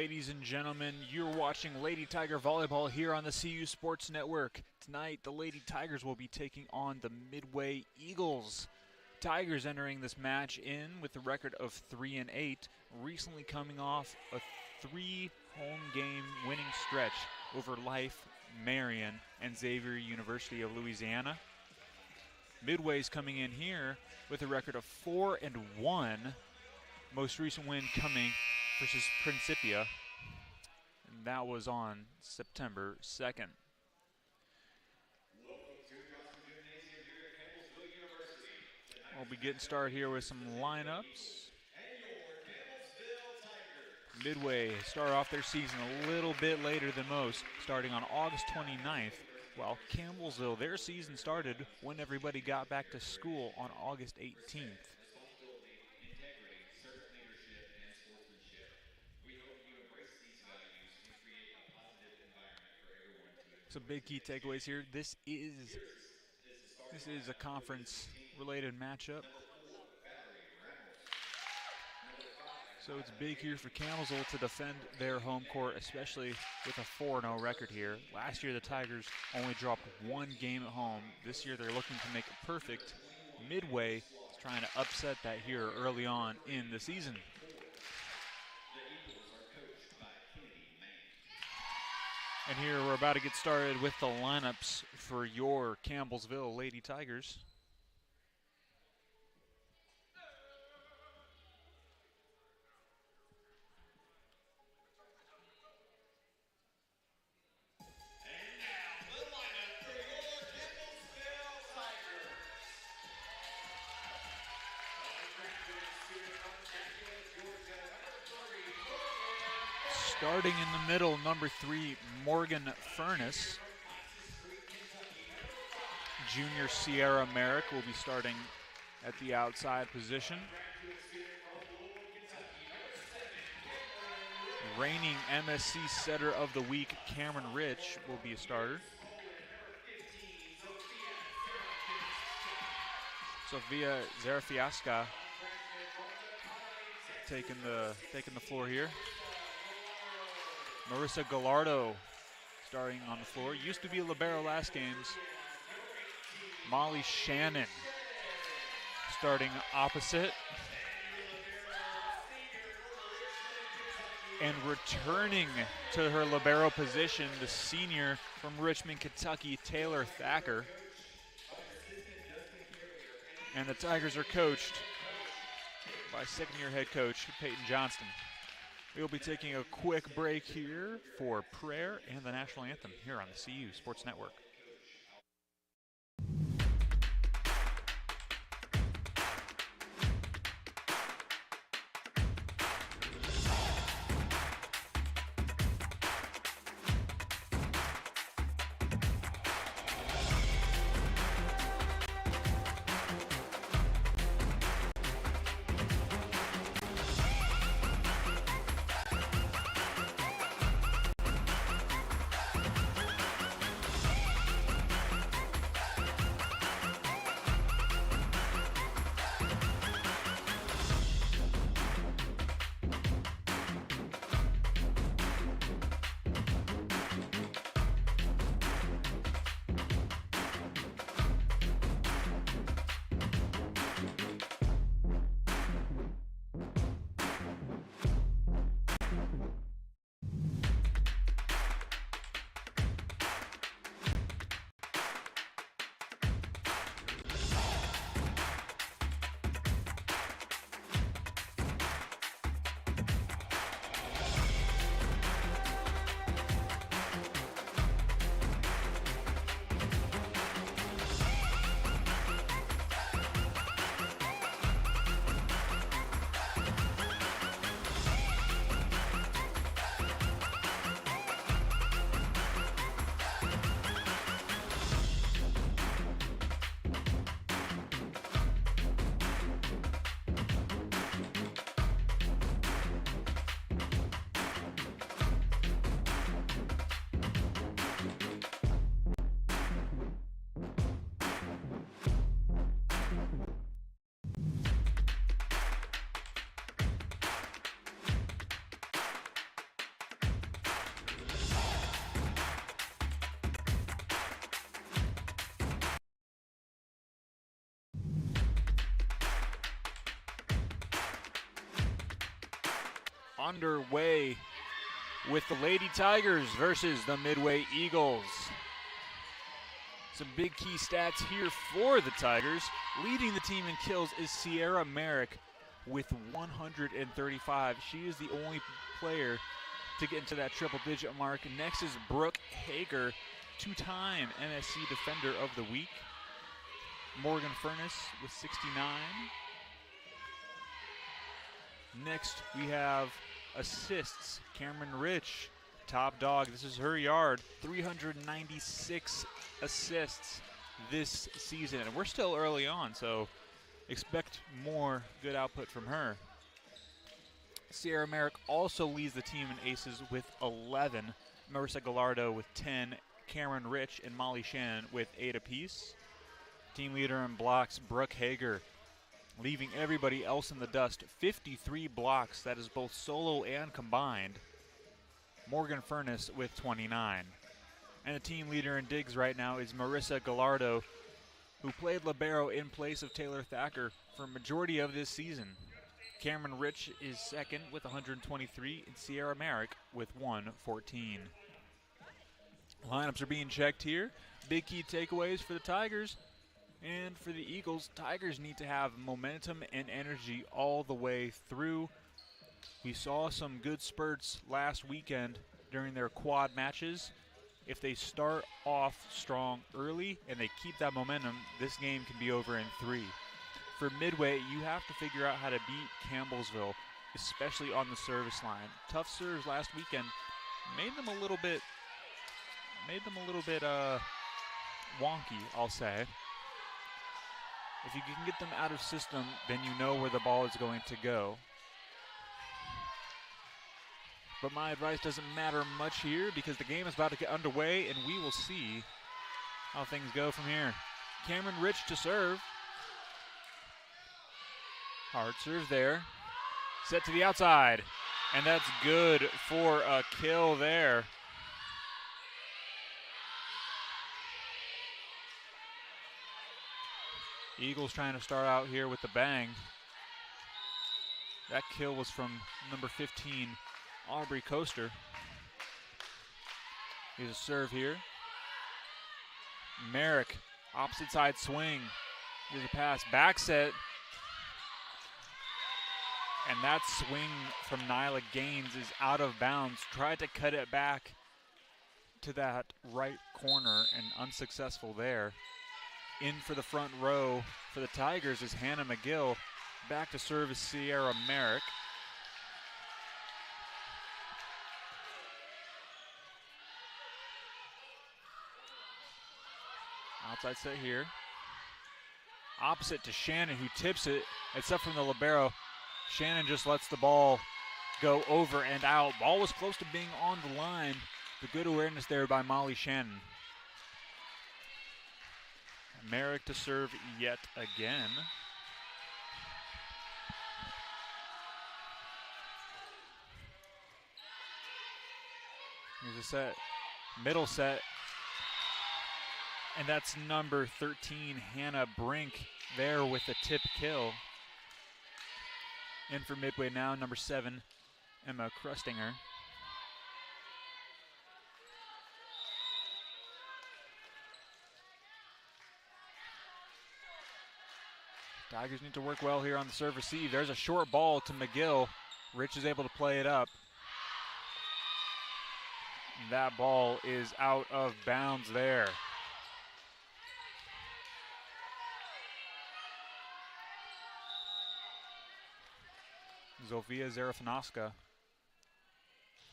Ladies and gentlemen, you're watching Lady Tiger Volleyball here on the CU Sports Network. Tonight, the Lady Tigers will be taking on the Midway Eagles. Tigers entering this match in with a record of 3-8, recently coming off a 3-home game winning stretch over Life, Marion, and Xavier University of Louisiana. Midway's coming in here with a record of 4-1, most recent win coming versus Principia, and that was on September 2nd. We'll be getting started here with some lineups. Midway started off their season a little bit later than most, starting on August 29th, while Campbellsville, their season started when everybody got back to school on August 18th. Some big key takeaways here. This is a conference-related matchup. So it's big here for Campbellsville to defend their home court, especially with a 4-0 record here. Last year, the Tigers only dropped one game at home. This year, they're looking to make it perfect. Midway is trying to upset that here early on in the season. And here we're about to get started with the lineups for your Campbellsville Lady Tigers. And now the lineup for your Campbellsville Tigers. Starting in the middle, number 3, Morgan Furness. Junior Sierra Merrick will be starting at the outside position. Reigning MSC Setter of the Week, Cameron Rich, will be a starter. Sofia Zarafiaska taking the floor here. Marissa Gallardo starting on the floor. Used to be a libero last games. Molly Shannon starting opposite. And returning to her libero position, the senior from Richmond, Kentucky, Taylor Thacker. And the Tigers are coached by second-year head coach Peyton Johnston. We'll be taking a quick break here for prayer and the national anthem here on the CU Sports Network. underway with the Lady Tigers versus the Midway Eagles. Some big key stats here for the Tigers. Leading the team in kills is Sierra Merrick with 135. She is the only player to get into that triple-digit mark. Next is Brooke Hager, two-time MSC Defender of the Week. Morgan Furness with 69. Next, we have assists. Cameron Rich, top dog. This is her yard. 396 assists this season. And we're still early on, so expect more good output from her. Sierra Merrick also leads the team in aces with 11. Marissa Gallardo with 10. Cameron Rich and Molly Shannon with 8 apiece. Team leader in blocks, Brooke Hager, leaving everybody else in the dust. 53 blocks, that is both solo and combined. Morgan Furness with 29. And the team leader in digs right now is Marissa Gallardo, who played libero in place of Taylor Thacker for a majority of this season. Cameron Rich is second with 123, and Sierra Merrick with 114. Lineups are being checked here. Big key takeaways for the Tigers. And for the Eagles, Tigers need to have momentum and energy all the way through. We saw some good spurts last weekend during their quad matches. If they start off strong early and they keep that momentum, this game can be over in 3. For Midway, you have to figure out how to beat Campbellsville, especially on the service line. Tough serves last weekend made them a little bit wonky, I'll say. If you can get them out of system, then you know where the ball is going to go. But my advice doesn't matter much here because the game is about to get underway and we will see how things go from here. Cameron Rich to serve. Hard serve there. Set to the outside. And that's good for a kill there. Eagles trying to start out here with the bang. That kill was from number 15, Aubrey Coaster. Here's a serve here. Merrick, opposite side swing. Here's a pass, back set. And that swing from Nyla Gaines is out of bounds. Tried to cut it back to that right corner and unsuccessful there. In for the front row for the Tigers is Hannah McGill. Back to serve is Sierra Merrick. Outside set here. Opposite to Shannon, who tips it. It's up from the libero. Shannon just lets the ball go over and out. Ball was close to being on the line. The good awareness there by Molly Shannon. Merrick to serve yet again. Here's a set, middle set. And that's number 13, Hannah Brink, there with the tip kill. In for Midway now, number 7, Emma Krustinger. Tigers need to work well here on the serve receive. There's a short ball to McGill. Rich is able to play it up. That ball is out of bounds there. Zofia Zarafanoska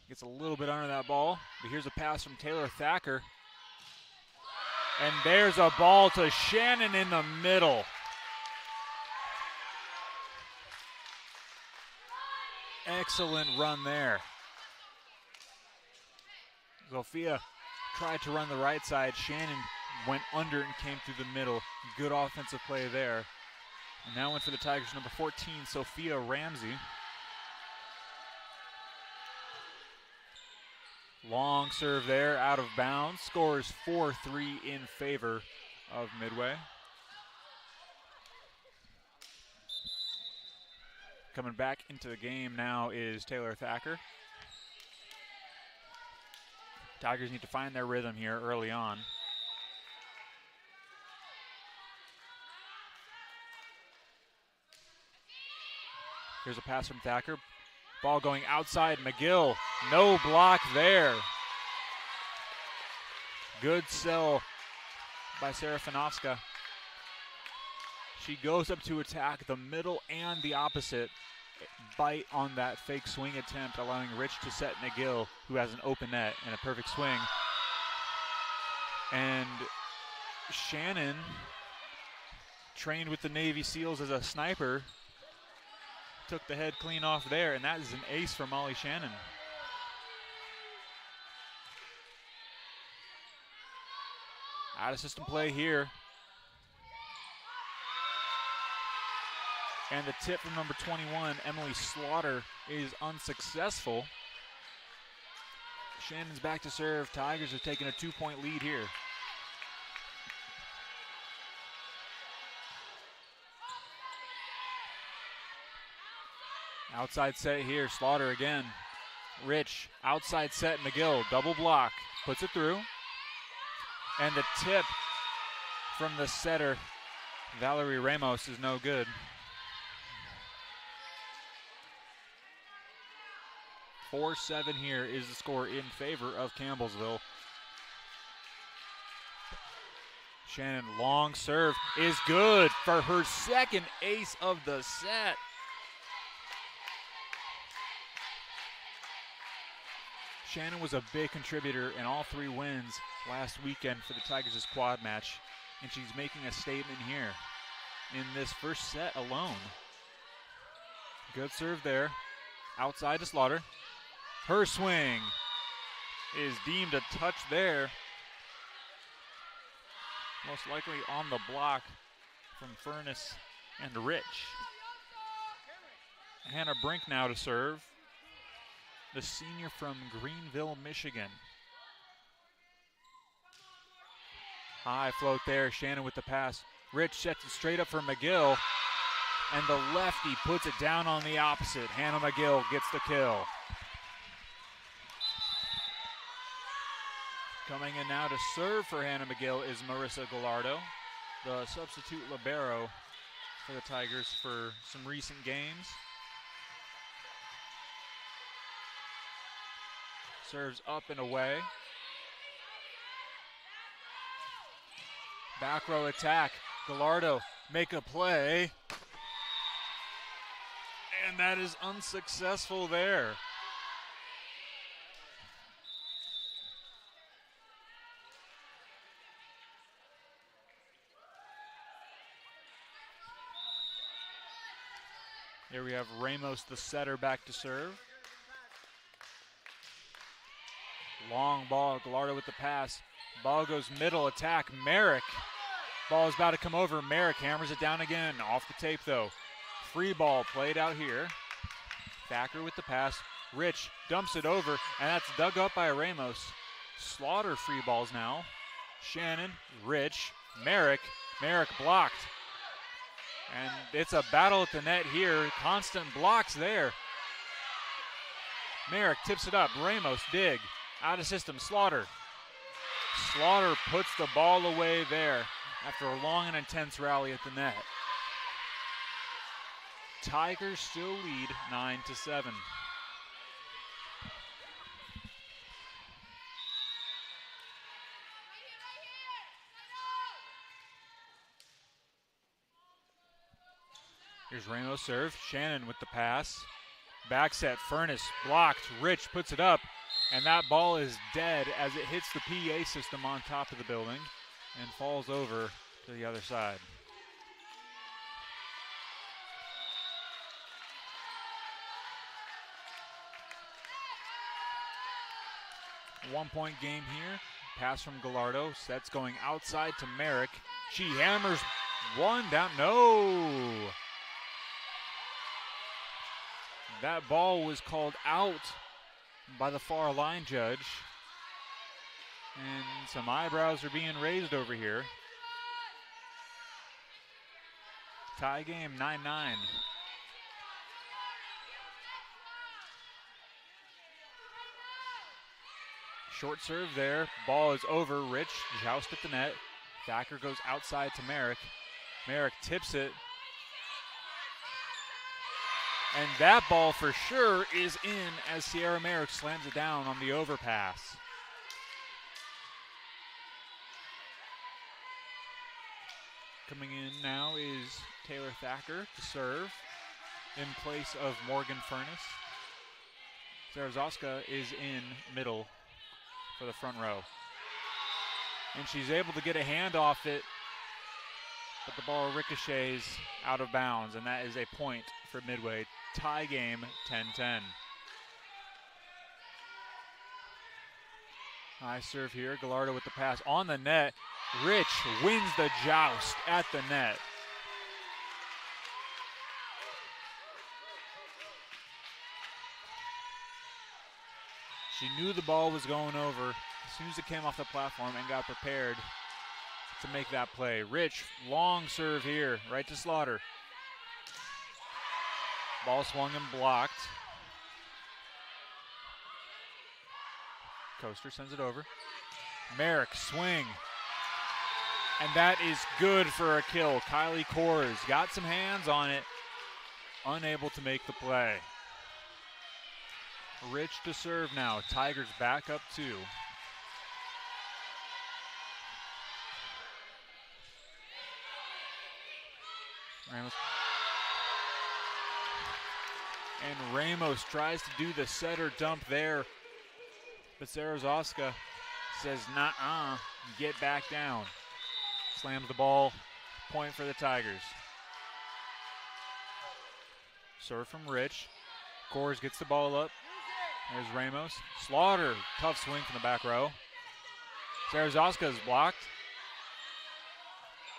gets a little bit under that ball, but here's a pass from Taylor Thacker. And there's a ball to Shannon in the middle. Excellent run there. Zofia tried to run the right side. Shannon went under and came through the middle. Good offensive play there. And now in for the Tigers, number 14, Sophia Ramsey. Long serve there, out of bounds. Scores 4-3 in favor of Midway. Coming back into the game now is Taylor Thacker. Tigers need to find their rhythm here early on. Here's a pass from Thacker. Ball going outside. McGill, no block there. Good sell by Serafinovska. She goes up to attack the middle and the opposite. Bite on that fake swing attempt, allowing Rich to set McGill, who has an open net and a perfect swing. And Shannon, trained with the Navy SEALs as a sniper, took the head clean off there, and that is an ace for Molly Shannon. Out of system play here. And the tip from number 21, Emily Slaughter, is unsuccessful. Shannon's back to serve. Tigers have taken a 2-point lead here. Outside set here, Slaughter again. Rich, outside set, McGill, double block, puts it through. And the tip from the setter, Valerie Ramos, is no good. 4-7 here is the score in favor of Campbellsville. Shannon, long serve is good for her second ace of the set. Shannon was a big contributor in all 3 wins last weekend for the Tigers' quad match, and she's making a statement here in this first set alone. Good serve there. Outside to Slaughter. Her swing is deemed a touch there. Most likely on the block from Furness and Rich. Hannah Brink now to serve. The senior from Greenville, Michigan. High float there, Shannon with the pass. Rich sets it straight up for McGill, and the lefty puts it down on the opposite. Hannah McGill gets the kill. Coming in now to serve for Hannah McGill is Marissa Gallardo, the substitute libero for the Tigers for some recent games. Serves up and away. Back row attack. Gallardo make a play. And that is unsuccessful there. Here we have Ramos, the setter, back to serve. Long ball, Gallardo with the pass. Ball goes middle, attack, Merrick. Ball is about to come over. Merrick hammers it down again. Off the tape though. Free ball played out here. Thacker with the pass. Rich dumps it over, and that's dug up by Ramos. Slaughter free balls now. Shannon, Rich, Merrick. Merrick blocked. And it's a battle at the net here. Constant blocks there. Merrick tips it up. Ramos, dig. Out of system, Slaughter. Slaughter puts the ball away there after a long and intense rally at the net. Tigers still lead 9-7. Here's Ramos serve. Shannon with the pass. Back set, Furness blocked. Rich puts it up. And that ball is dead as it hits the PA system on top of the building and falls over to the other side. One-point game here. Pass from Gallardo. Sets going outside to Merrick. She hammers one down. No! That ball was called out by the far line judge, and some eyebrows are being raised over here. Tie game 9-9. Short serve there. Ball is over. Rich joust at the net. Thacker goes outside to Merrick. Merrick tips it. And that ball for sure is in as Sierra Merrick slams it down on the overpass. Coming in now is Taylor Thacker to serve in place of Morgan Furness. Zarazowska is in middle for the front row. And she's able to get a hand off it, but the ball ricochets out of bounds, and that is a point for Midway. Tie game, 10-10. High serve here, Gallardo with the pass on the net. Rich wins the joust at the net. She knew the ball was going over as soon as it came off the platform and got prepared to make that play. Rich, long serve here, right to Slaughter. Ball swung and blocked. Coaster sends it over. Merrick, swing. And that is good for a kill. Kylie Kors got some hands on it, unable to make the play. Rich to serve now. Tigers back up 2. Ramos. And Ramos tries to do the setter dump there, but Zarazowska says, "Nuh-uh, get back down." Slams the ball, point for the Tigers. Serve from Rich. Kors gets the ball up. There's Ramos. Slaughter, tough swing from the back row. Zarazowska is blocked.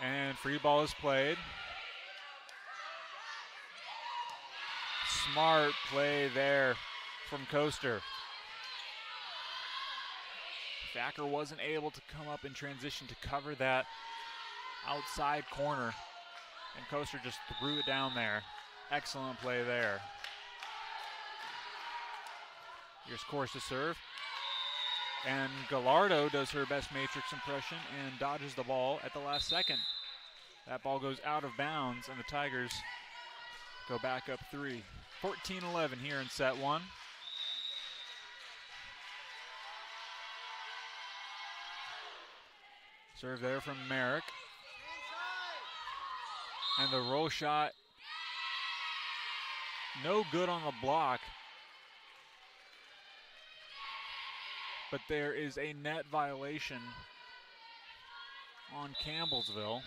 And free ball is played. Smart play there from Coaster. Thacker wasn't able to come up in transition to cover that outside corner, and Coaster just threw it down there. Excellent play there. Here's Kors to serve. And Gallardo does her best matrix impression and dodges the ball at the last second. That ball goes out of bounds, and the Tigers go back up 3. 14-11 here in set 1. Serve there from Merrick. And the roll shot, no good on the block. But there is a net violation on Campbellsville.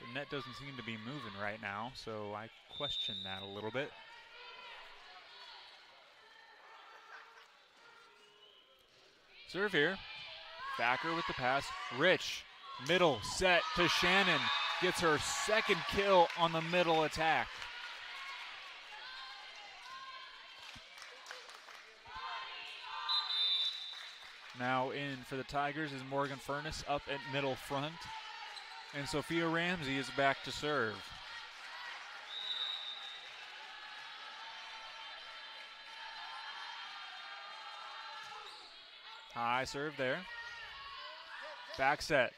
The net doesn't seem to be moving right now, so I question that a little bit. Serve here. Thacker with the pass. Rich, middle set to Shannon. Gets her second kill on the middle attack. Now in for the Tigers is Morgan Furness up at middle front. And Sophia Ramsey is back to serve. High serve there. Back set.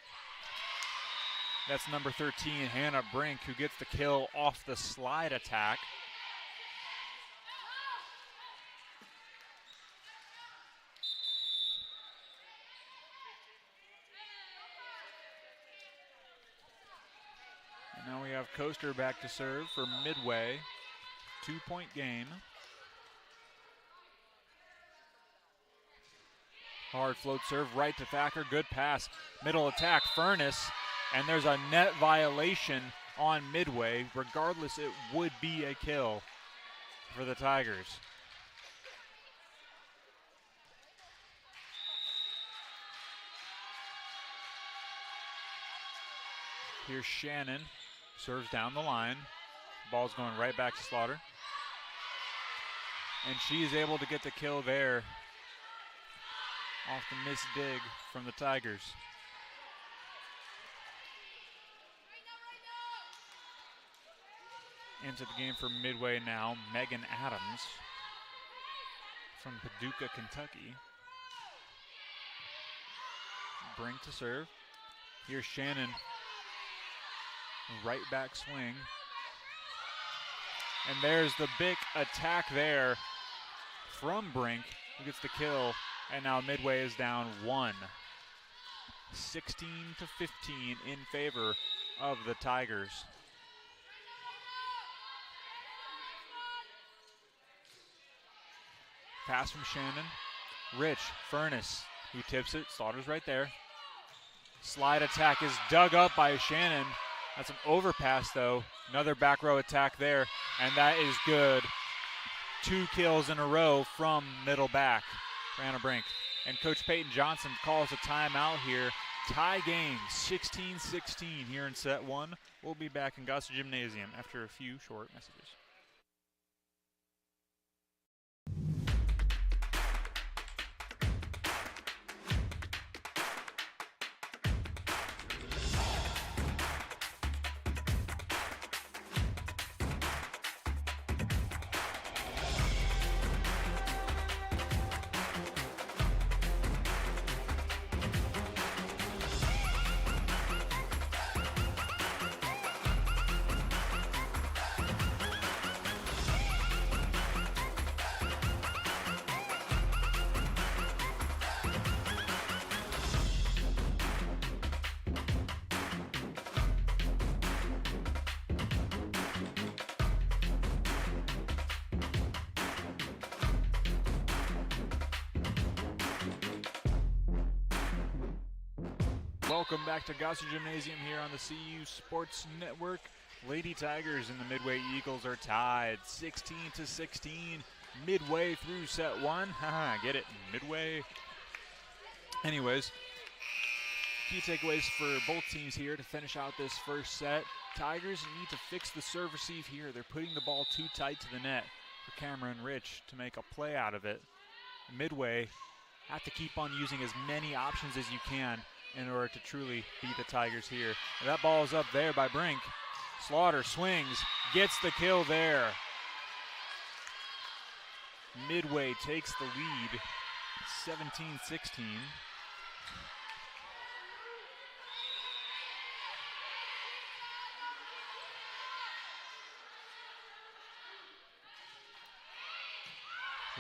That's number 13, Hannah Brink, who gets the kill off the slide attack. And now we have Coaster back to serve for Midway. 2-point game. Hard float serve right to Thacker. Good pass. Middle attack, Furness. And there's a net violation on Midway. Regardless, it would be a kill for the Tigers. Here's Shannon. Serves down the line. Ball's going right back to Slaughter. And she's able to get the kill there off the missed dig from the Tigers. Into the game for Midway now, Megan Adams. from Paducah, Kentucky. Brink to serve. Here's Shannon. Right back swing. And there's the big attack there from Brink, who gets the kill. And now Midway is down 1. 16-15 in favor of the Tigers. Pass from Shannon. Rich, Furness, who tips it. Slaughter's right there. Slide attack is dug up by Shannon. That's an overpass, though. Another back row attack there, and that is good. 2 kills in a row from middle back for Anna Brink. And Coach Peyton Johnson calls a timeout here. Tie game, 16-16 here in set 1. We'll be back in Gosser Gymnasium after a few short messages. Welcome back to Gosser Gymnasium here on the CU Sports Network. Lady Tigers and the Midway Eagles are tied 16-16 midway through set 1. Haha, get it, midway. Anyways, key takeaways for both teams here to finish out this first set. Tigers need to fix the serve receive here. They're putting the ball too tight to the net for Cameron Rich to make a play out of it. Midway have to keep on using as many options as you can in order to truly beat the Tigers here. And that ball is up there by Brink. Slaughter swings, gets the kill there. Midway takes the lead, 17-16.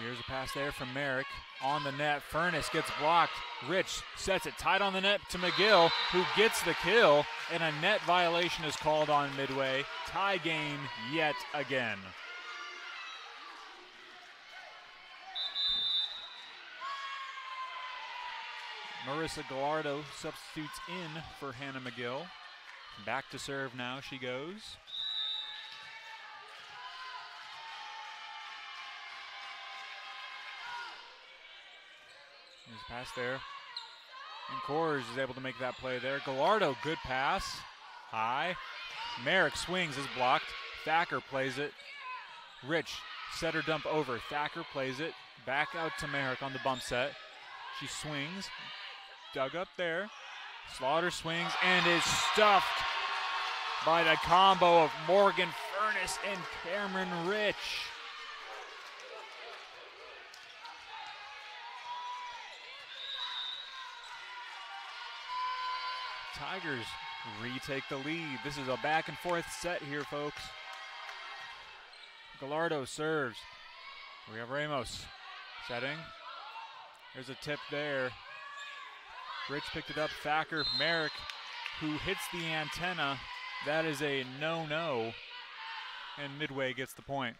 Here's a pass there from Merrick. On the net, Furness gets blocked. Rich sets it tight on the net to McGill, who gets the kill, and a net violation is called on Midway. Tie game yet again. Marissa Gallardo substitutes in for Hannah McGill. Back to serve now she goes. There's a pass there. And Coors is able to make that play there. Gallardo, good pass. High. Merrick swings, is blocked. Thacker plays it. Rich, setter dump over. Thacker plays it. Back out to Merrick on the bump set. She swings. Dug up there. Slaughter swings and is stuffed by the combo of Morgan Furness and Cameron Rich. Tigers retake the lead. This is a back and forth set here, folks. Gallardo serves. We have Ramos setting. There's a tip there. Rich picked it up. Thacker, Merrick, who hits the antenna. That is a no-no. And Midway gets the point.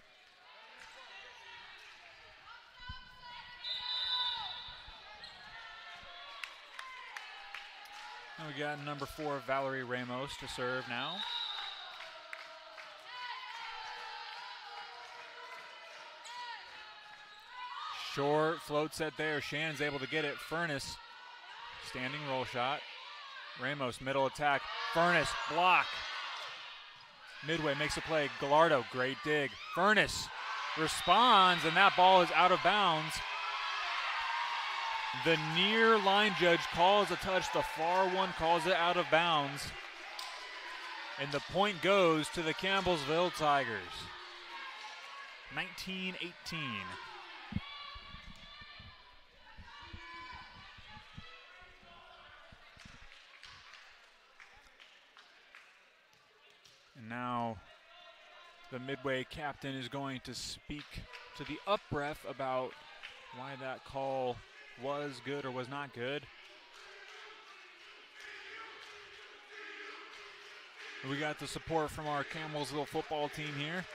And we got number 4, Valerie Ramos, to serve now. Short float set there. Shannon's able to get it. Furness, standing roll shot. Ramos, middle attack. Furness, block. Midway makes a play. Gallardo, great dig. Furness responds, and that ball is out of bounds. The near line judge calls a touch. The far one calls it out of bounds. And the point goes to the Campbellsville Tigers. 19-18. And now the Midway captain is going to speak to the up ref about why that call was good or was not good. We got the support from our Campbellsville football team here.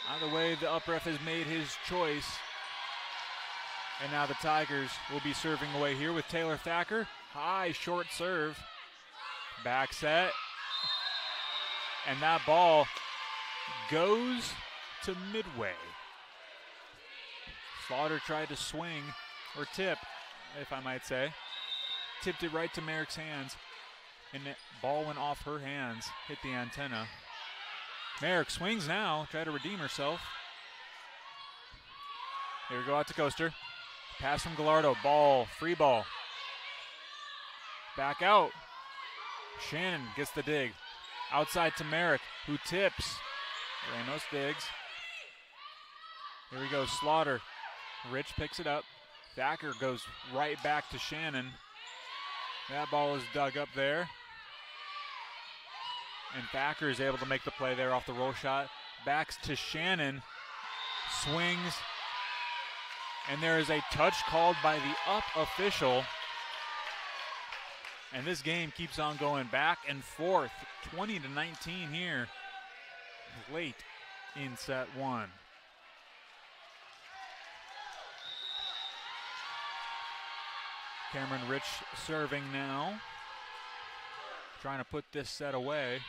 Either way, the up ref has made his choice. And now the Tigers will be serving away here with Taylor Thacker. High, short serve. Back set. And that ball goes to Midway. Slaughter tried to swing, or tip, if I might say. Tipped it right to Merrick's hands, and the ball went off her hands, hit the antenna. Merrick swings now, try to redeem herself. Here we go out to Coaster. Pass from Gallardo, ball, free ball. Back out. Shannon gets the dig. Outside to Merrick, who tips. Ramos digs. Here we go, Slaughter. Rich picks it up. Thacker goes right back to Shannon. That ball is dug up there. And Thacker is able to make the play there off the roll shot. Backs to Shannon. Swings. And there is a touch called by the up official. And this game keeps on going back and forth. 20-19 here. Late in set one. Cameron Rich serving now. Trying to put this set away.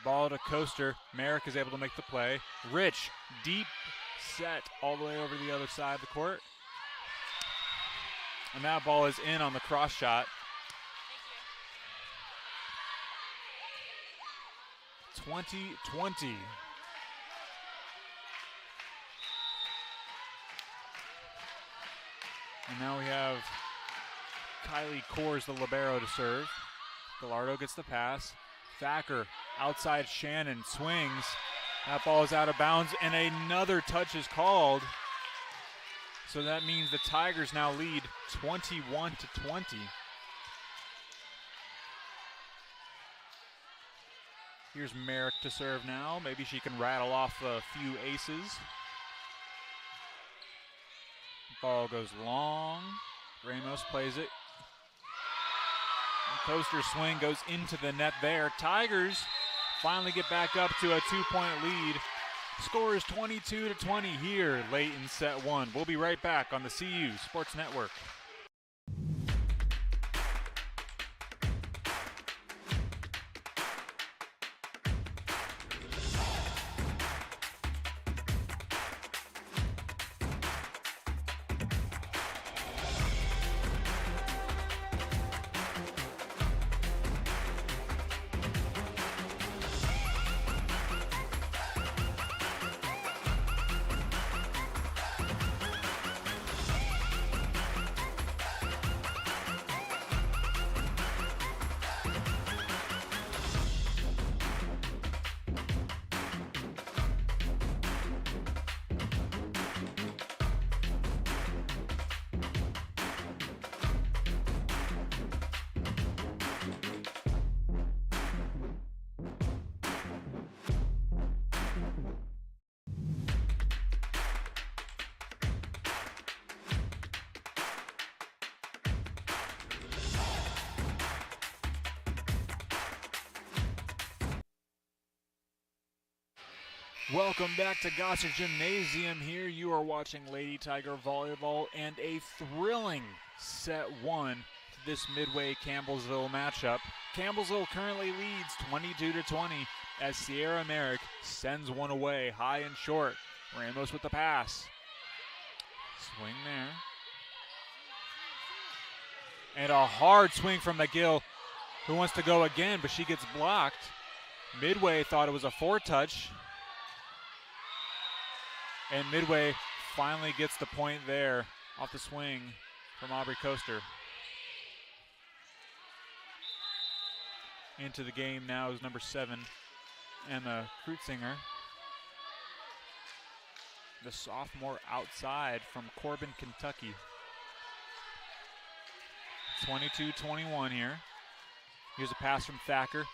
Ball to Coaster. Merrick is able to make the play. Rich, deep set all the way over the other side of the court. And that ball is in on the cross shot. 20-20. And now we have Kylie Kors, the libero, to serve. Gallardo gets the pass. Thacker outside Shannon swings. That ball is out of bounds, and another touch is called. So that means the Tigers now lead 21-20. Here's Merrick to serve now. Maybe she can rattle off a few aces. Ball goes long. Ramos plays it. And Coaster's swing goes into the net there. Tigers finally get back up to a 2-point lead. Score is 22-20 here late in set one. We'll be right back on the CU Sports Network. Welcome back to Gossett Gymnasium. Here you are watching Lady Tiger Volleyball and a thrilling set one to this Midway Campbellsville matchup. Campbellsville currently leads 22-20 as Sierra Merrick sends one away high and short. Ramos with the pass. Swing there. And a hard swing from McGill, who wants to go again, but she gets blocked. Midway thought it was a four-touch. And Midway finally gets the point there off the swing from Aubrey Coaster. Into the game now is number 7, Emma Krutzinger. The sophomore outside from Corbin, Kentucky. 22-21 here. Here's a pass from Thacker.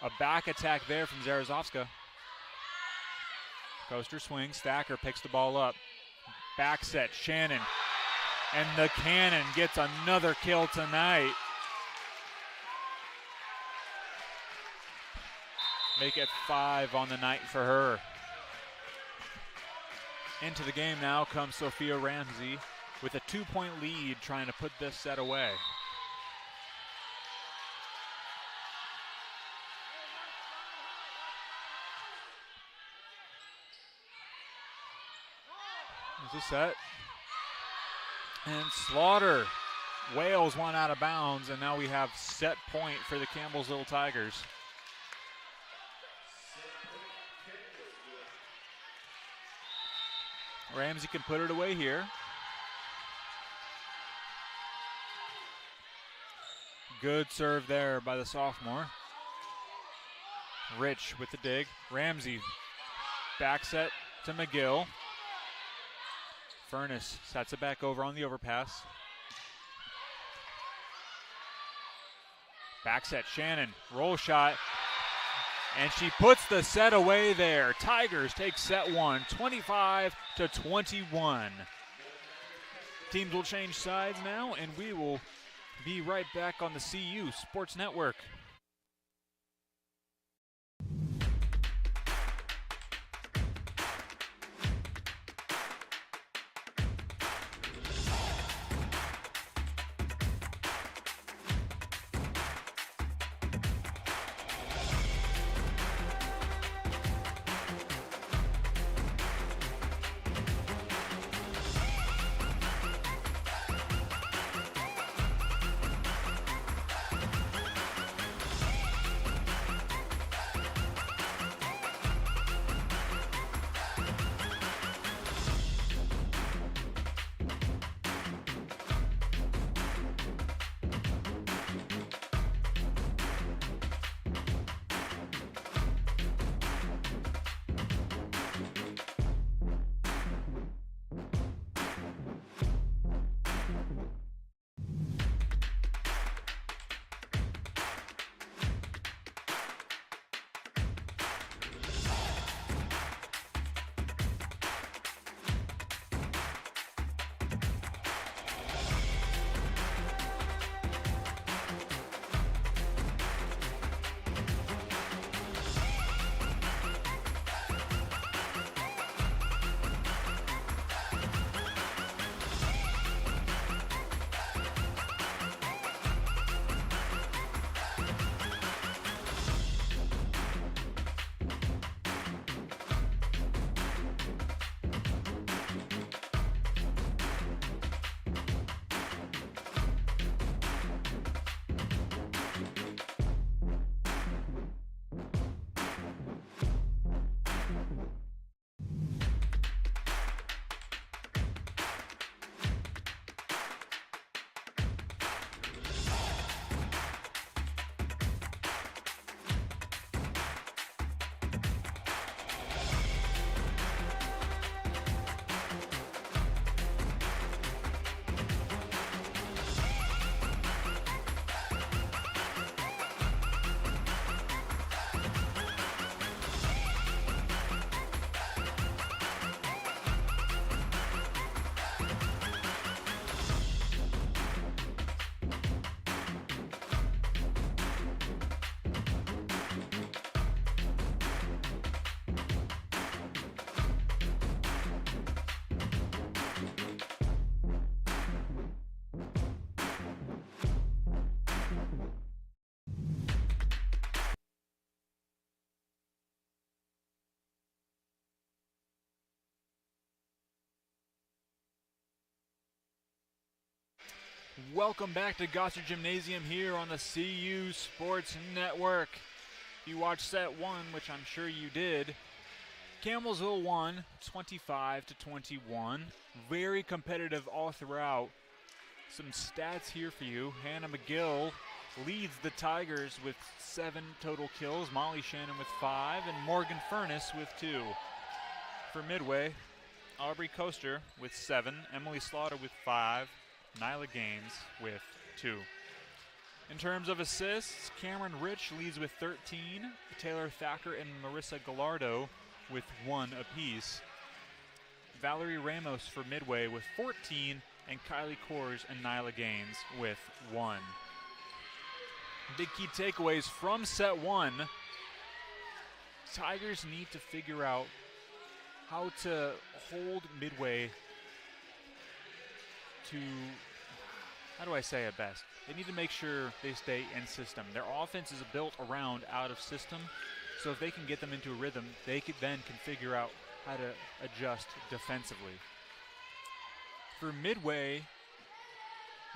A back attack there from Zarazovska. Coaster swings. Thacker picks the ball up. Back set, Shannon. And the Cannon gets another kill tonight. Make it 5 on the night for her. Into the game now comes Sophia Ramsey with a 2-point lead, trying to put this set away. There's a set. And Slaughter. Wales one out of bounds, and now we have set point for the Campbellsville Tigers. Ramsey can put it away here. Good serve there by the sophomore. Rich with the dig. Ramsey back set to McGill. Furness sets it back over on the overpass. Back set, Shannon, roll shot, and she puts the set away there. Tigers take set 1, 25-21. Teams will change sides now, and we will be right back on the CU Sports Network. Welcome back to Gossard Gymnasium here on the CU Sports Network. You watched set 1, which I'm sure you did. Campbellsville won 25-21. Very competitive all throughout. Some stats here for you. Hannah McGill leads the Tigers with 7 total kills. Molly Shannon with 5, and Morgan Furness with 2. For Midway, Aubrey Coaster with 7, Emily Slaughter with 5, Nyla Gaines with 2. In terms of assists, Cameron Rich leads with 13, Taylor Thacker and Marissa Gallardo with 1 apiece. Valerie Ramos for Midway with 14, and Kylie Kors and Nyla Gaines with 1. Big key takeaways from set 1. Tigers need to figure out how to hold Midway to, how do I say it best? They need to make sure they stay in system. Their offense is built around out of system, so if they can get them into a rhythm, they could then can figure out how to adjust defensively. For Midway,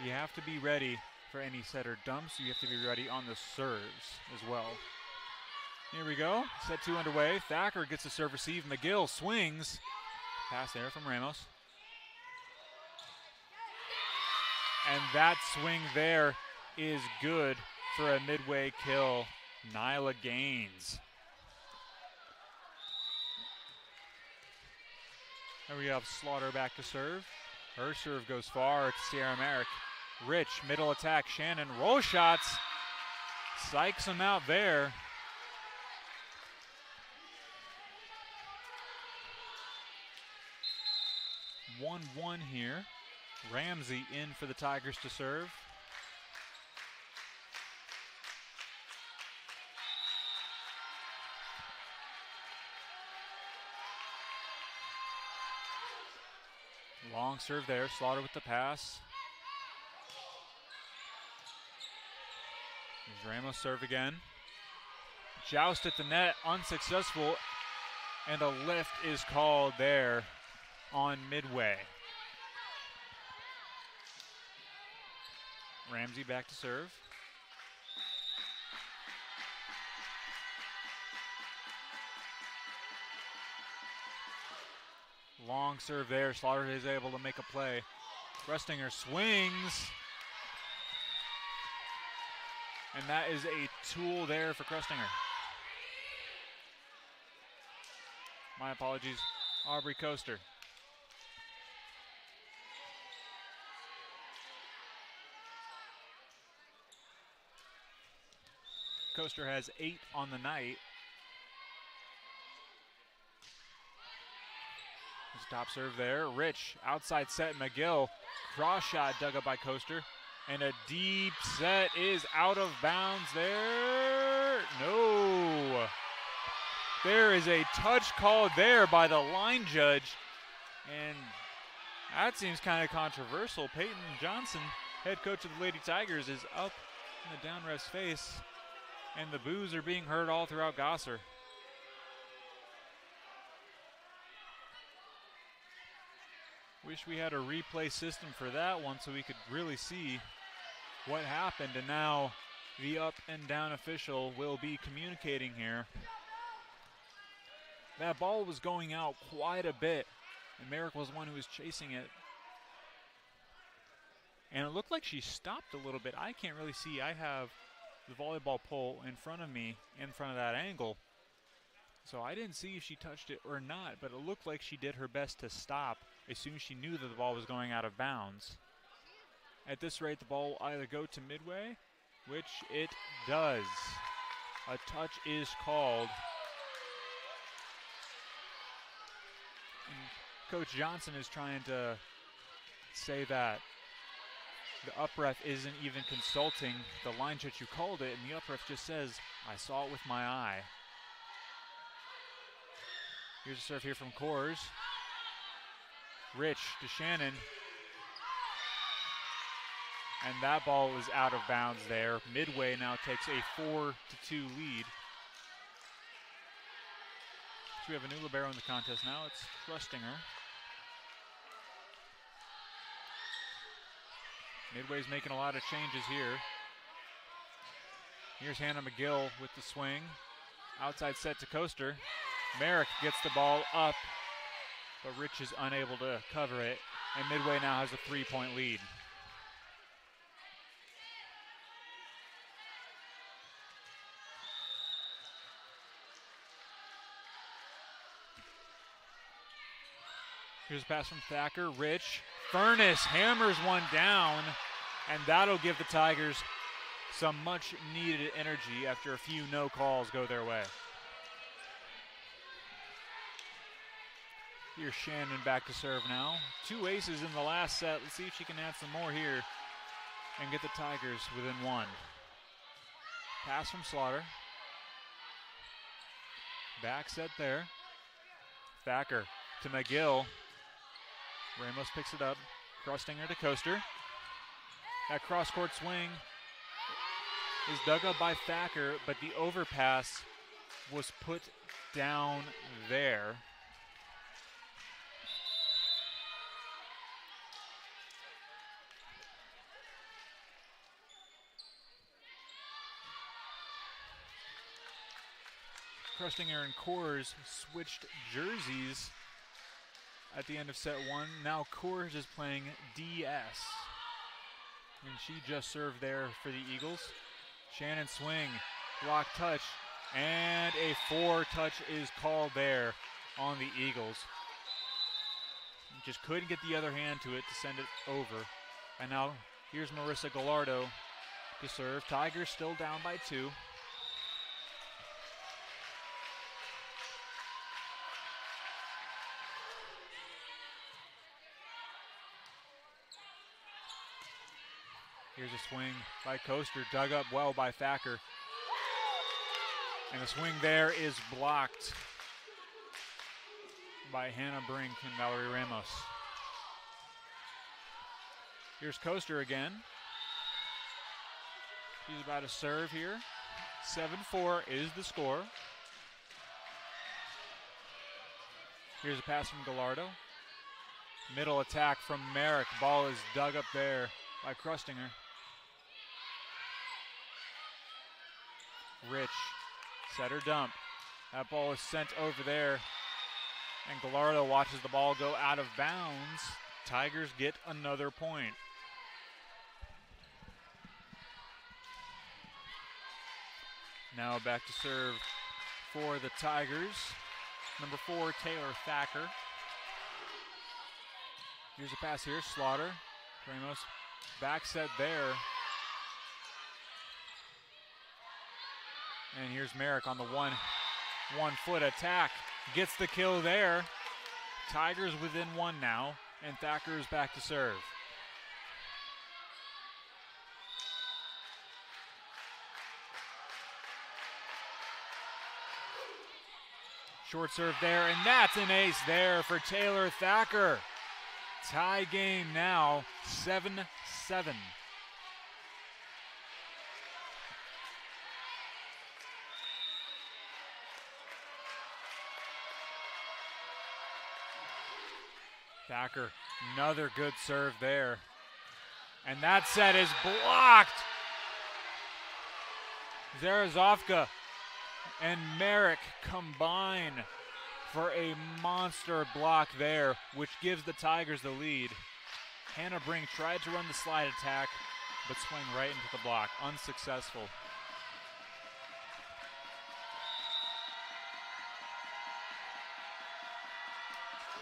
you have to be ready for any setter dumps. You have to be ready on the serves as well. Here we go, set 2 underway. Thacker gets the serve receive. McGill swings. Pass there from Ramos. And that swing there is good for a Midway kill. Nyla Gaines. There we have Slaughter back to serve. Her serve goes far to Sierra Merrick. Rich, middle attack, Shannon, roll shots. Sykes him out there. One here. Ramsey in for the Tigers to serve. Long serve there, Slaughter with the pass. There's Ramos serve again. Joust at the net, unsuccessful, and a lift is called there on Midway. Ramsey back to serve. Long serve there. Slaughter is able to make a play. Rustinger swings. And that is a tool there for Krustinger. My apologies, Aubrey Coaster. Coaster has 8 on the night. There's a top serve there. Rich, outside set, McGill. Cross shot dug up by Coaster. And a deep set is out of bounds there. No. There is a touch called there by the line judge. And that seems kind of controversial. Peyton Johnson, head coach of the Lady Tigers, is up in the down ref's face. And the boos are being heard all throughout Gosser. Wish we had a replay system for that one so we could really see what happened. And now the up and down official will be communicating here. That ball was going out quite a bit, and Merrick was the one who was chasing it. And it looked like she stopped a little bit. I can't really see. I have the volleyball pole in front of me, in front of that angle. So I didn't see if she touched it or not, but it looked like she did her best to stop as soon as she knew that the ball was going out of bounds. At this rate, the ball will either go to Midway, which it does. A touch is called. And Coach Johnson is trying to say that the up ref isn't even consulting the line judge who called it, and the up ref just says, I saw it with my eye. Here's a serve here from Kors. Rich to Shannon. And that ball is out of bounds there. Midway now takes a 4-2 lead. So we have a new libero in the contest now. It's Krustinger. Midway's making a lot of changes here. Here's Hannah McGill with the swing. Outside set to Coaster. Merrick gets the ball up, but Rich is unable to cover it. And Midway now has a 3-point lead. Here's a pass from Thacker. Rich. Furness hammers one down, and that'll give the Tigers some much needed energy after a few no calls go their way. Here's Shannon back to serve now. 2 aces in the last set. Let's see if she can add some more here and get the Tigers within 1. Pass from Slaughter. Back set there. Thacker to McGill. Ramos picks it up. Krustinger to Coaster. That cross-court swing is dug up by Thacker, but the overpass was put down there. Krustinger and Coors switched jerseys at the end of set 1. Now Coors is playing DS. And she just served there for the Eagles. Shannon swing, block touch, and a 4 touch is called there on the Eagles. Just couldn't get the other hand to it to send it over. And now here's Marissa Gallardo to serve. Tigers still down by 2. Here's a swing by Coaster, dug up well by Thacker. And the swing there is blocked by Hannah Brink and Valerie Ramos. Here's Coaster again. She's about to serve here. 7-4 is the score. Here's a pass from Gallardo. Middle attack from Merrick. Ball is dug up there by Krustinger. Rich, set her dump. That ball is sent over there, and Gallardo watches the ball go out of bounds. Tigers get another point. Now back to serve for the Tigers. Number 4, Taylor Thacker. Here's a pass here, Slaughter. Ramos, back set there. And here's Merrick on the one-foot attack. Gets the kill there. Tigers within 1 now, and Thacker is back to serve. Short serve there, and that's an ace there for Taylor Thacker. Tie game now, 7-7. Thacker, another good serve there. And that set is blocked. Zarazovka and Merrick combine for a monster block there, which gives the Tigers the lead. Hannah Brink tried to run the slide attack, but swung right into the block, unsuccessful.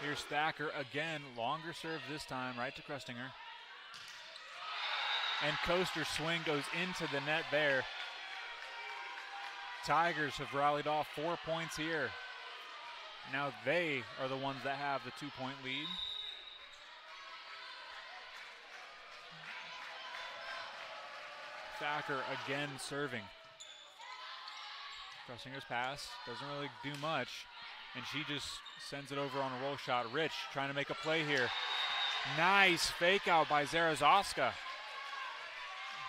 Here's Thacker again, longer serve this time, right to Krustinger. And Coaster's swing goes into the net there. Tigers have rallied off 4 points here. Now they are the ones that have the 2-point lead. Thacker again serving. Krustinger's pass doesn't really do much, and she just sends it over on a roll shot. Rich trying to make a play here. Nice fake out by Zarazovska.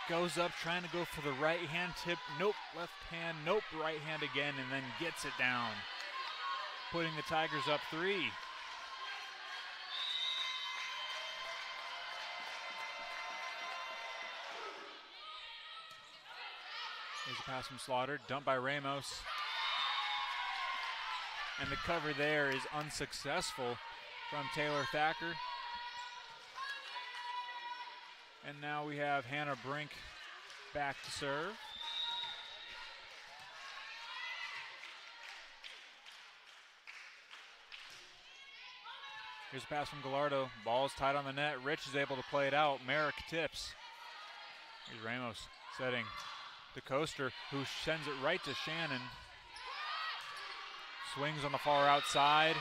Goes up trying to go for the right hand tip. Nope, left hand, nope, right hand again, and then gets it down. Putting the Tigers up 3. There's a pass from Slaughter, dumped by Ramos. And the cover there is unsuccessful from Taylor Thacker. And now we have Hannah Brink back to serve. Here's a pass from Gallardo. Ball's tight on the net. Rich is able to play it out. Merrick tips. Here's Ramos setting. The coaster, who sends it right to Shannon. Swings on the far outside,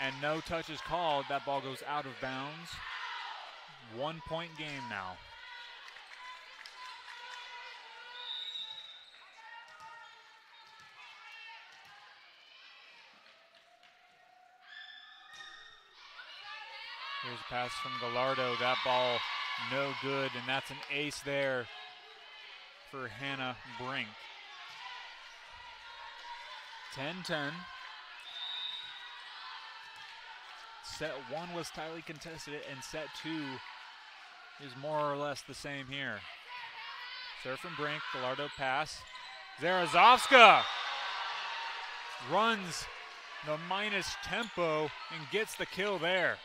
and no touch is called. That ball goes out of bounds. 1 point game now. Here's a pass from Gallardo. That ball no good, and that's an ace there for Hannah Brink. 10-10. Set 1 was tightly contested, and set 2 is more or less the same here. Serve from Brink, Gallardo pass. Zarazovska runs the minus tempo and gets the kill there.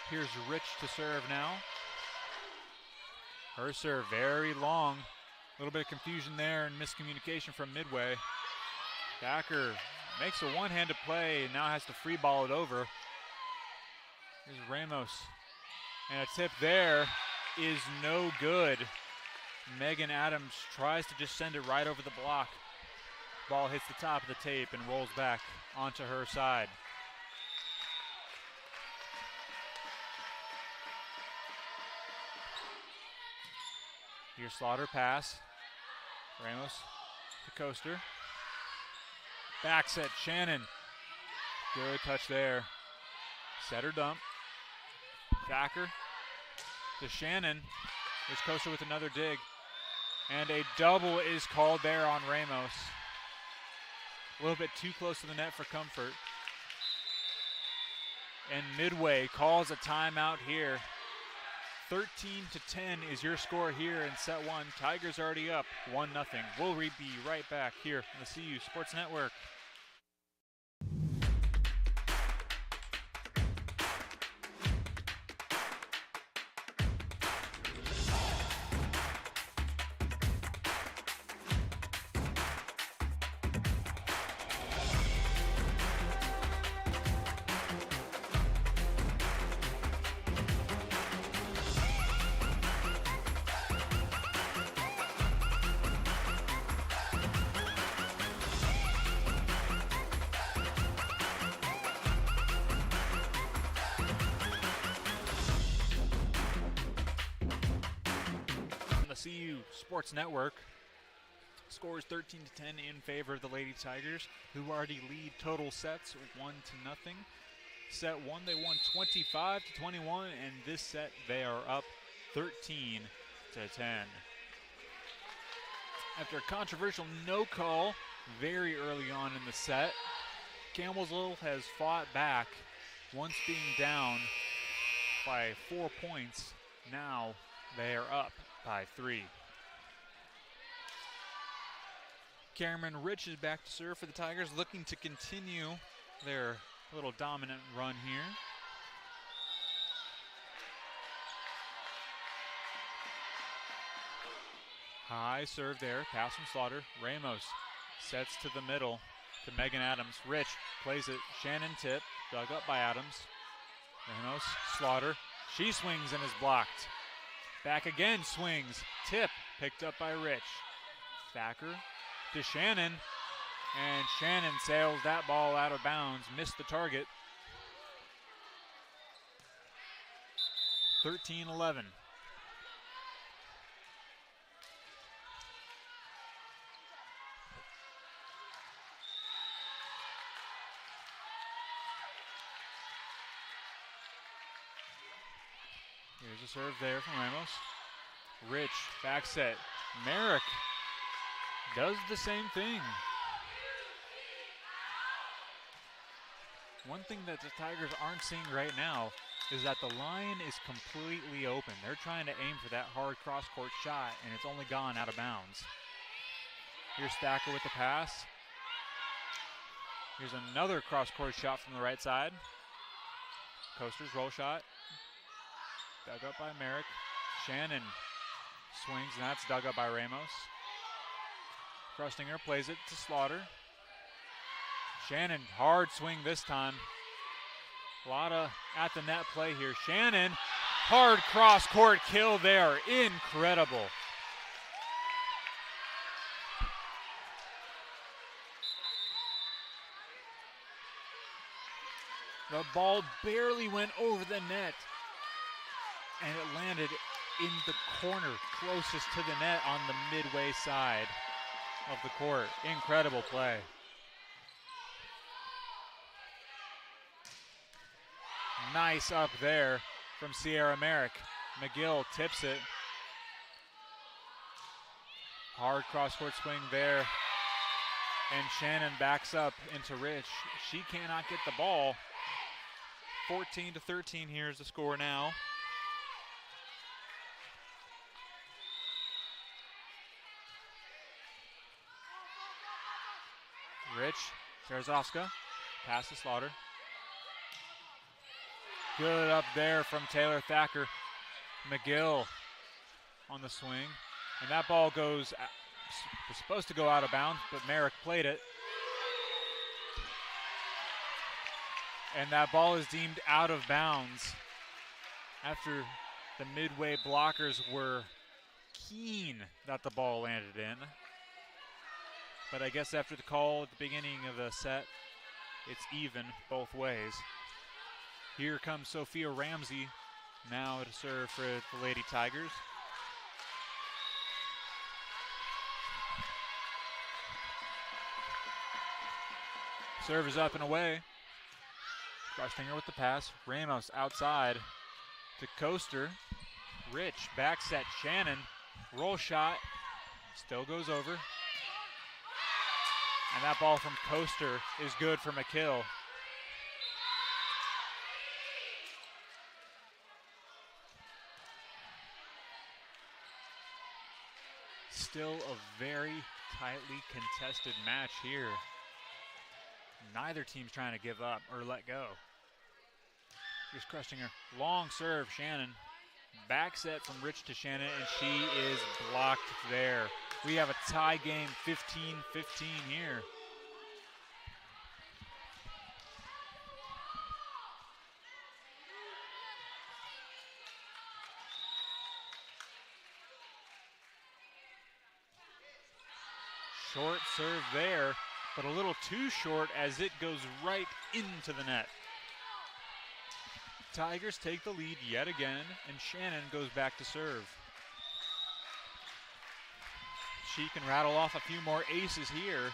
Here's Rich to serve now. Her serve very long. A little bit of confusion there and miscommunication from Midway. Thacker makes a one-handed play and now has to free ball it over. Here's Ramos. And a tip there is no good. Megan Adams tries to just send it right over the block. Ball hits the top of the tape and rolls back onto her side. Here's Slaughter pass. Ramos to Coaster. Back set, Shannon. Good touch there. Setter dump. Thacker to Shannon. There's Coaster with another dig. And a double is called there on Ramos. A little bit too close to the net for comfort. And Midway calls a timeout here. 13-10 is your score here in set 1. Tigers already up 1-0. We'll be right back here on the CU Sports Network. CU Sports Network. Scores 13-10 in favor of the Lady Tigers, who already lead total sets 1-0. Set 1 they won 25-21, and this set they are up 13-10. After a controversial no call very early on in the set, Campbellsville has fought back once being down by 4 points. Now they are up by 3. Cameron Rich is back to serve for the Tigers, looking to continue their little dominant run here. High serve there, pass from Slaughter. Ramos sets to the middle to Megan Adams. Rich plays it, Shannon tip, dug up by Adams. Ramos, Slaughter, she swings and is blocked. Back again, swings, tip, picked up by Rich. Thacker to Shannon, and Shannon sails that ball out of bounds, missed the target. 13-11. Here's a serve there from Ramos. Rich, back set. Merrick does the same thing. One thing that the Tigers aren't seeing right now is that the line is completely open. They're trying to aim for that hard cross-court shot, and it's only gone out of bounds. Here's Thacker with the pass. Here's another cross-court shot from the right side. Coaster's roll shot. Dug up by Merrick. Shannon swings, and that's dug up by Ramos. Krustinger plays it to Slaughter. Shannon, hard swing this time. A lot of at the net play here. Shannon, hard cross court kill there. Incredible. The ball barely went over the net, and it landed in the corner closest to the net on the Midway side of the court. Incredible play. Nice up there from Sierra Merrick. McGill tips it. Hard cross-court swing there. And Shannon backs up into Rich. She cannot get the ball. 14-13 here is the score now. Rich, Zarzowska, pass to Slaughter. Good up there from Taylor Thacker. McGill on the swing. And that ball was supposed to go out of bounds, but Merrick played it. And that ball is deemed out of bounds after the Midway blockers were keen that the ball landed in. But I guess after the call at the beginning of the set, it's even both ways. Here comes Sophia Ramsey now to serve for the Lady Tigers. Serve is up and away. Rushfinger with the pass. Ramos outside to Coaster. Rich back set. Shannon. Roll shot. Still goes over. And that ball from Coaster is good for McKill. Still a very tightly contested match here. Neither team's trying to give up or let go. Here's Crustinger. Long serve, Shannon. Back set from Rich to Shannon, and she is blocked there. We have a tie game, 15-15 here. Short serve there, but a little too short as it goes right into the net. Tigers take the lead yet again, and Shannon goes back to serve. She can rattle off a few more aces here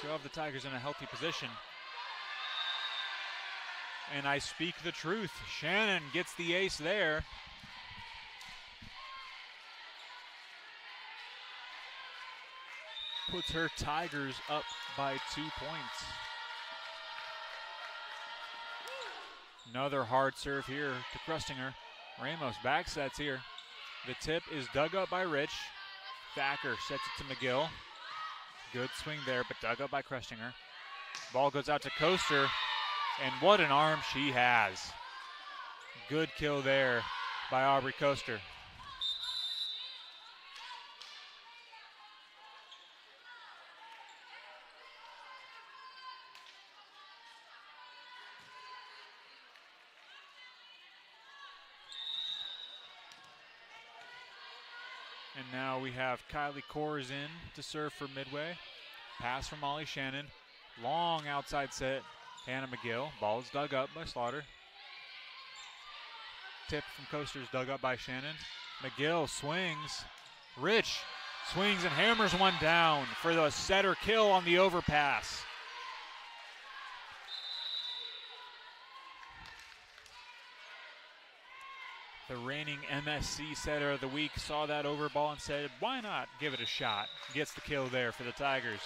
to have the Tigers in a healthy position. And I speak the truth. Shannon gets the ace there. Puts her Tigers up by 2 points. Another hard serve here to Crustinger. Ramos back sets here. The tip is dug up by Rich. Thacker sets it to McGill. Good swing there, but dug up by Crustinger. Ball goes out to Coaster, and what an arm she has. Good kill there by Aubrey Coaster. And now we have Kylie Kors in to serve for Midway. Pass from Molly Shannon. Long outside set. Hannah McGill. Ball is dug up by Slaughter. Tip from Coasters dug up by Shannon. McGill swings. Rich swings and hammers one down for the setter kill on the overpass. The reigning MSC setter of the week saw that over ball and said, why not give it a shot? Gets the kill there for the Tigers.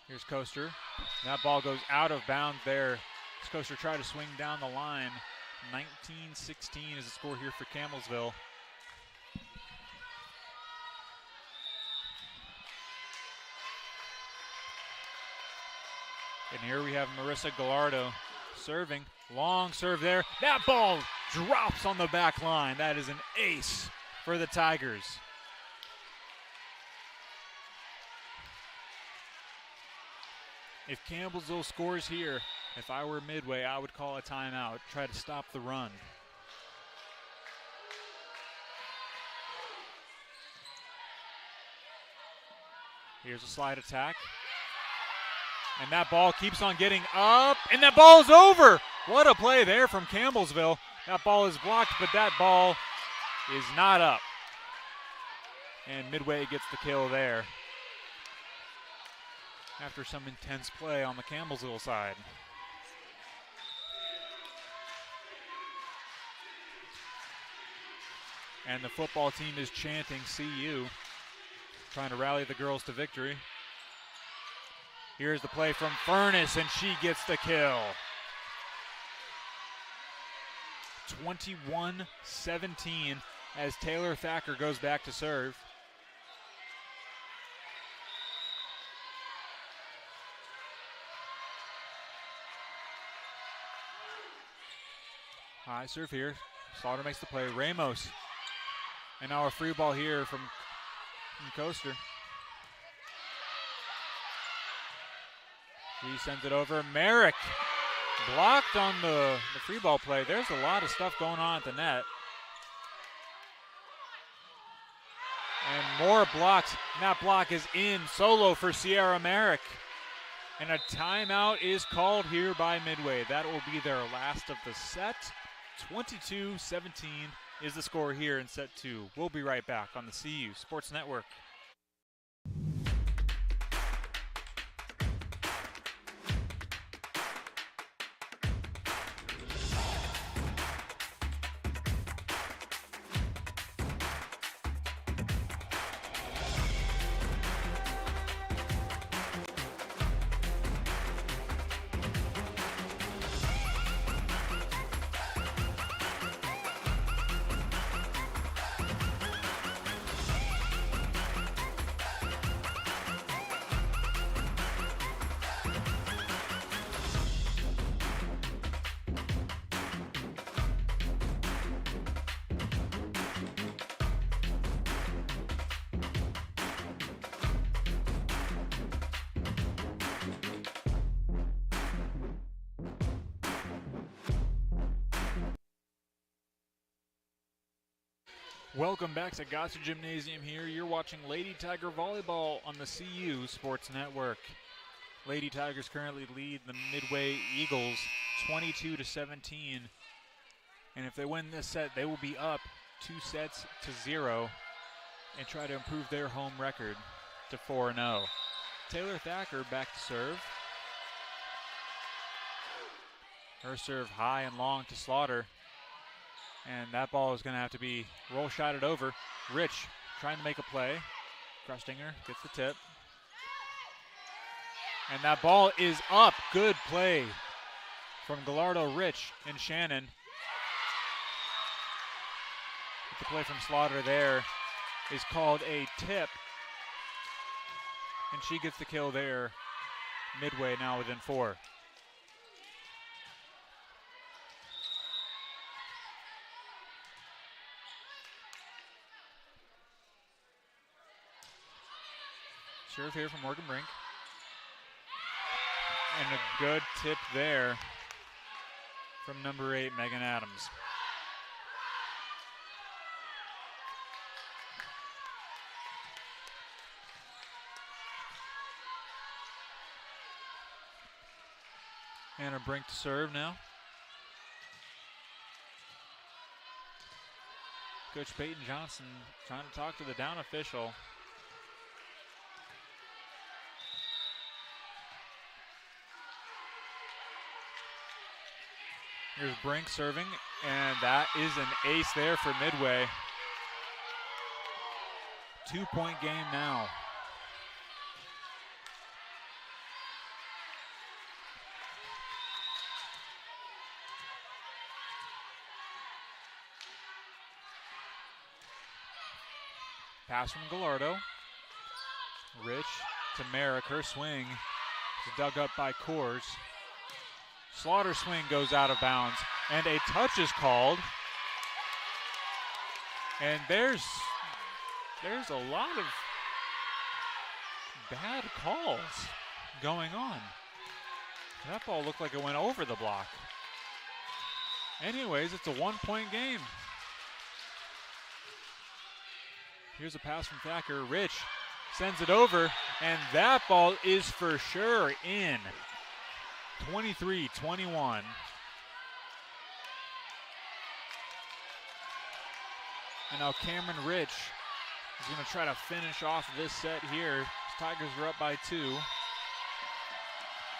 Here's Coaster. That ball goes out of bounds there. As Coaster tried to swing down the line. 19-16 is the score here for Campbellsville. And here we have Marissa Gallardo serving. Long serve there. That ball drops on the back line. That is an ace for the Tigers. If Campbellsville scores here, if I were Midway, I would call a timeout, try to stop the run. Here's a slide attack. And that ball keeps on getting up, and that ball is over. What a play there from Campbellsville. That ball is blocked, but that ball is not up. And Midway gets the kill there after some intense play on the Campbellsville side. And the football team is chanting CU, trying to rally the girls to victory. Here's the play from Furness, and she gets the kill. 21-17 as Taylor Thacker goes back to serve. High serve here. Slaughter makes the play. Ramos. And now a free ball here from Coaster. He sends it over. Merrick blocked on the free ball play. There's a lot of stuff going on at the net. And more blocks. And that block is in solo for Sierra Merrick. And a timeout is called here by Midway. That will be their last of the set. 22-17 is the score here in set 2. We'll be right back on the CU Sports Network. Welcome back to Gossett Gymnasium here. You're watching Lady Tiger Volleyball on the CU Sports Network. Lady Tigers currently lead the Midway Eagles 22-17. And if they win this set, they will be up 2-0 and try to improve their home record to 4-0. Taylor Thacker back to serve. Her serve high and long to Slaughter. And that ball is going to have to be roll shotted over. Rich trying to make a play. Krustinger gets the tip. And that ball is up. Good play from Gallardo, Rich, and Shannon. The play from Slaughter there is called a tip. And she gets the kill there. Midway now within 4. Serve here from Morgan Brink. And a good tip there from number 8, Megan Adams. And a Brink to serve now. Coach Peyton Johnson trying to talk to the down official. Here's Brink serving, and that is an ace there for Midway. 2-point game now. Pass from Gallardo. Rich to Merrick. Her swing is dug up by Coors. Slaughter swing goes out of bounds, and a touch is called. And there's a lot of bad calls going on. That ball looked like it went over the block. Anyways, it's a 1-point game. Here's a pass from Thacker. Rich sends it over, and that ball is for sure in. 23-21. And now Cameron Rich is going to try to finish off this set here. Tigers are up by 2.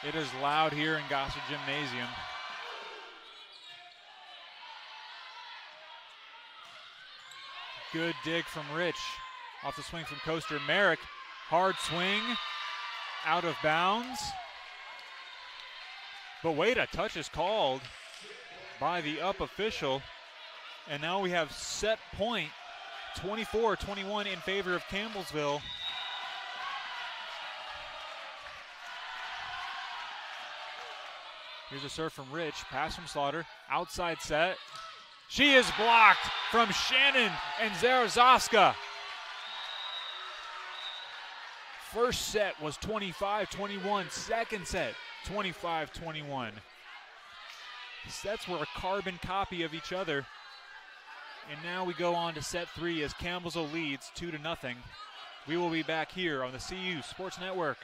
It is loud here in Gosser Gymnasium. Good dig from Rich. Off the swing from Coaster. Merrick, hard swing, out of bounds. But wait, a touch is called by the up official. And now we have set point, 24-21 in favor of Campbellsville. Here's a serve from Rich, pass from Slaughter, outside set. She is blocked from Shannon and Zarazovska. First set was 25-21, second set 25-21. Sets were a carbon copy of each other. And now we go on to set 3 as Campbellsville leads 2-0. We will be back here on the CU Sports Network.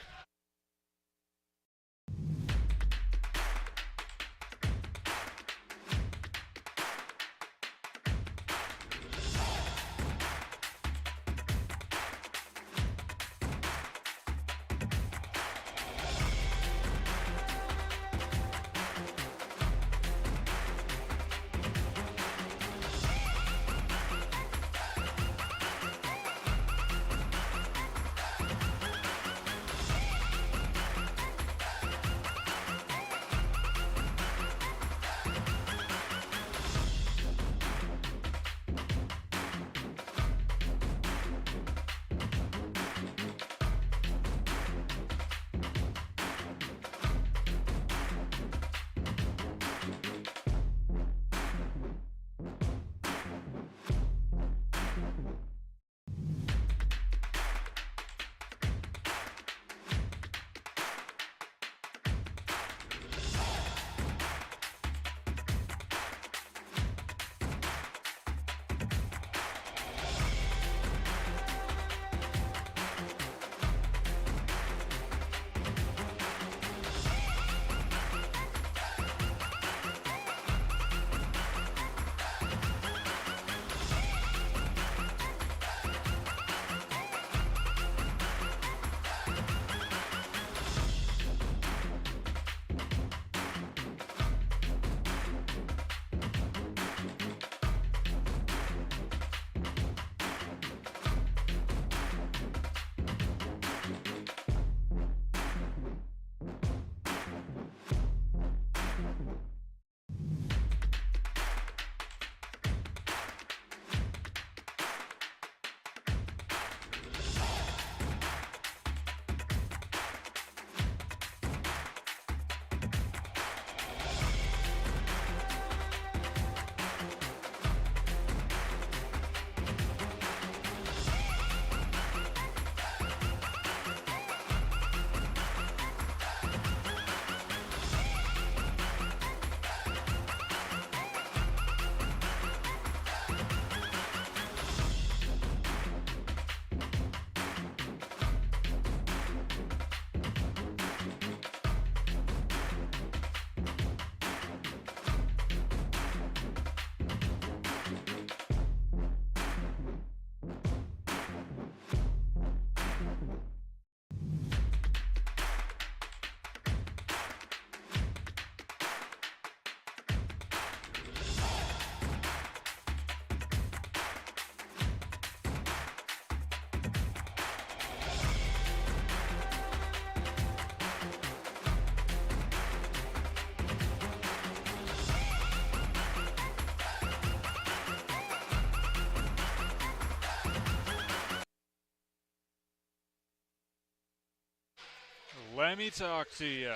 Let me talk to you.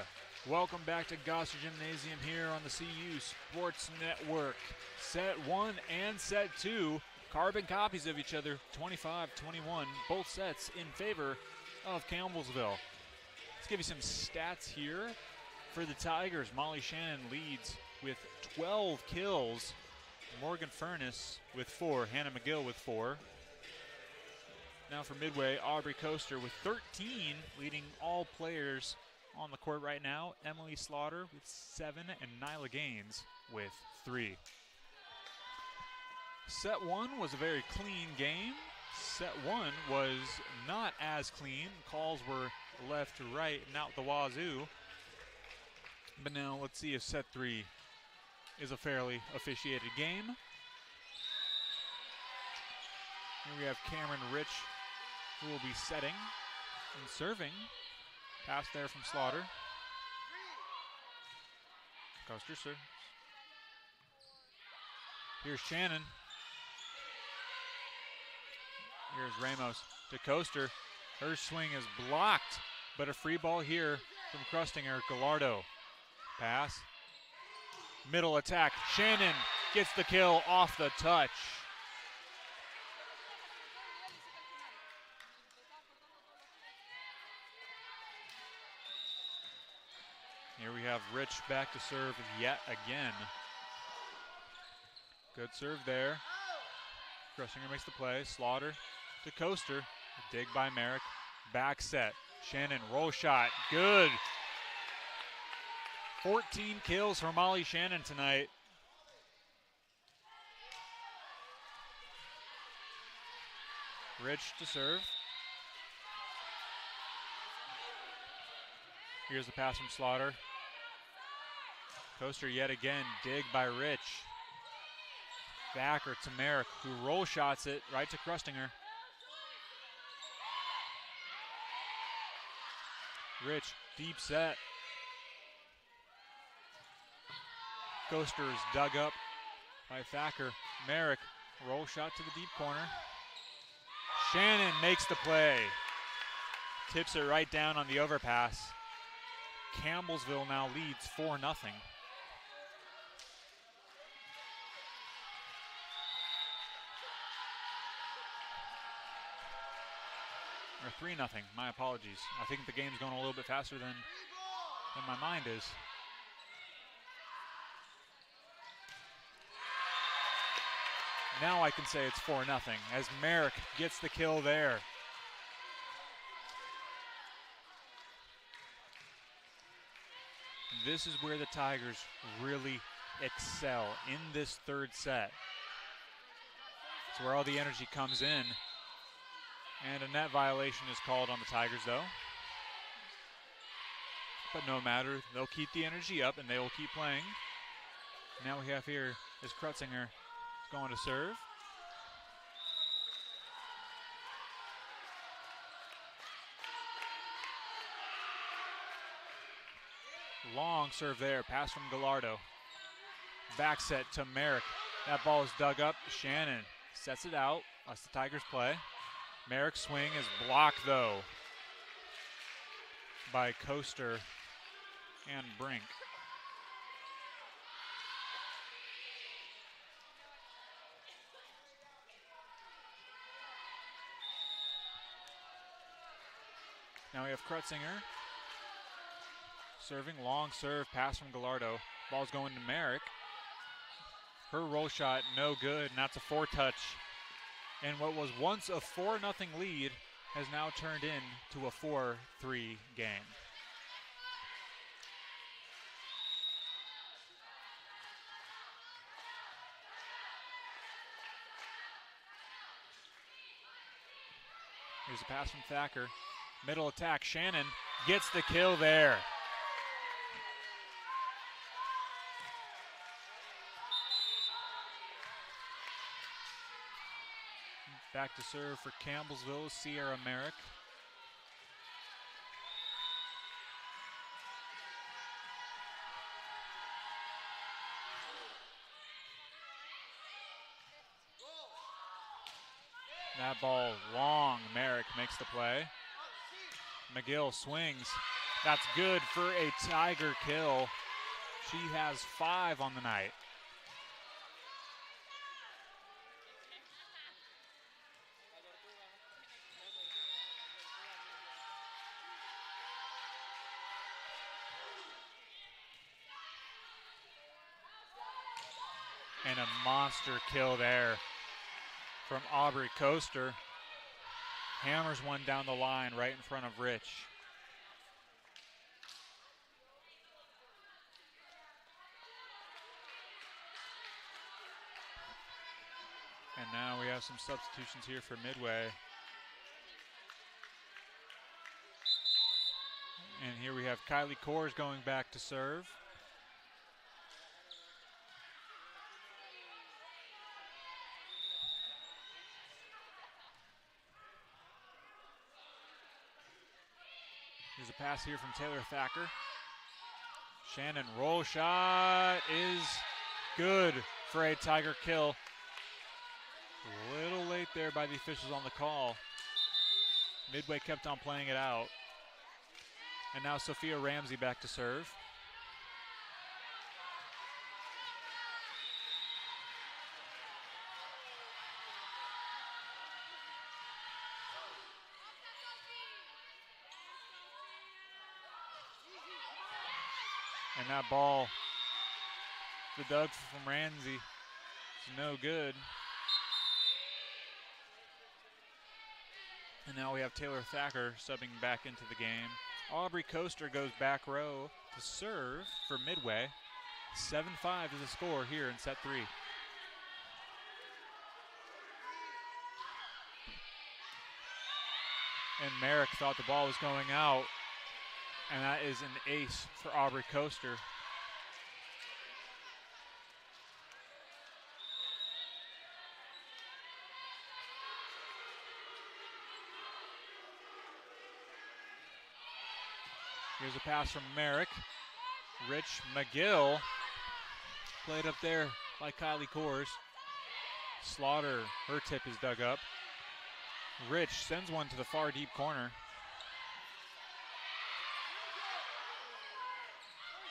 Welcome back to Gosser Gymnasium here on the CU Sports Network. Set 1 and set 2, carbon copies of each other, 25-21, both sets in favor of Campbellsville. Let's give you some stats here For the Tigers, Molly Shannon leads with 12 kills. Morgan Furness with 4, Hannah McGill with 4. Now for Midway, Aubrey Coaster with 13, leading all players on the court right now. Emily Slaughter with 7 and Nyla Gaines with 3. Set 1 was a very clean game. Set 1 was not as clean. Calls were left to right and out the wazoo. But now let's see if set 3 is a fairly officiated game. Here we have Cameron Rich, who will be setting and serving. Pass there from Slaughter. Coaster serves. Here's Shannon. Here's Ramos to Coaster. Her swing is blocked, but a free ball here from Krustinger. Gallardo. Pass. Middle attack. Shannon gets the kill off the touch. Here we have Rich back to serve yet again. Good serve there. Krustinger makes the play. Slaughter to Coaster. Dig by Merrick. Back set. Shannon roll shot. Good. 14 kills for Molly Shannon tonight. Rich to serve. Here's the pass from Slaughter. Coaster yet again. Dig by Rich. Backer to Merrick, who roll shots it right to Krustinger. Rich, deep set. Coaster is dug up by Thacker. Merrick, roll shot to the deep corner. Shannon makes the play. Tips it right down on the overpass. Campbellsville now leads 4-0. Or 3-0, my apologies. I think the game's going a little bit faster than my mind is. Now I can say it's 4-0 as Merrick gets the kill there. This is where the Tigers really excel in this third set. It's where all the energy comes in. And a net violation is called on the Tigers, though. But no matter, they'll keep the energy up and they will keep playing. Now we have here is Krutzinger going to serve. Long serve there, pass from Gallardo. Back set to Merrick. That ball is dug up. Shannon sets it out. That's the Tigers play. Merrick's swing is blocked, though, by Coaster and Brink. Now we have Krutzinger serving, long serve, pass from Gallardo. Ball's going to Merrick. Her roll shot, no good, and that's a 4-touch. And what was once a 4-0 lead has now turned into a 4-3 game. Here's a pass from Thacker. Middle attack, Shannon gets the kill there. Back to serve for Campbellsville, Sierra Merrick. That ball long, Merrick makes the play. McGill swings. That's good for a Tiger kill. She has 5 on the night. And a monster kill there from Aubrey Coaster. Hammers one down the line right in front of Rich. And now we have some substitutions here for Midway. And here we have Kylie Kors going back to serve. Here's a pass here from Taylor Thacker. Shannon, roll shot is good for a Tiger kill. A little late there by the officials on the call. Midway kept on playing it out. And now Sophia Ramsey back to serve. And that ball, the dug from Ramsey, is no good. And now we have Taylor Thacker subbing back into the game. Aubrey Coaster goes back row to serve for Midway. 7-5 is the score here in set 3. And Merrick thought the ball was going out. And that is an ace for Aubrey Coaster. Here's a pass from Merrick. Rich McGill played up there by Kylie Kors. Slaughter, her tip is dug up. Rich sends one to the far deep corner.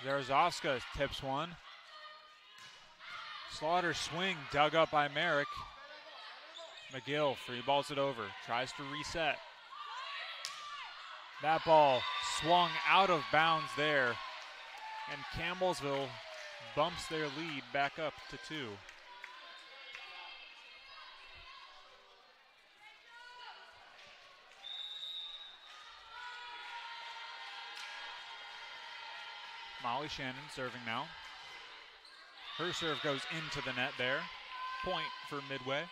Zarazovska tips one. Slaughter swing dug up by Merrick. McGill free balls it over, tries to reset. That ball swung out of bounds there, and Campbellsville bumps their lead back up to 2. Molly Shannon serving now. Her serve goes into the net there. Point for Midway.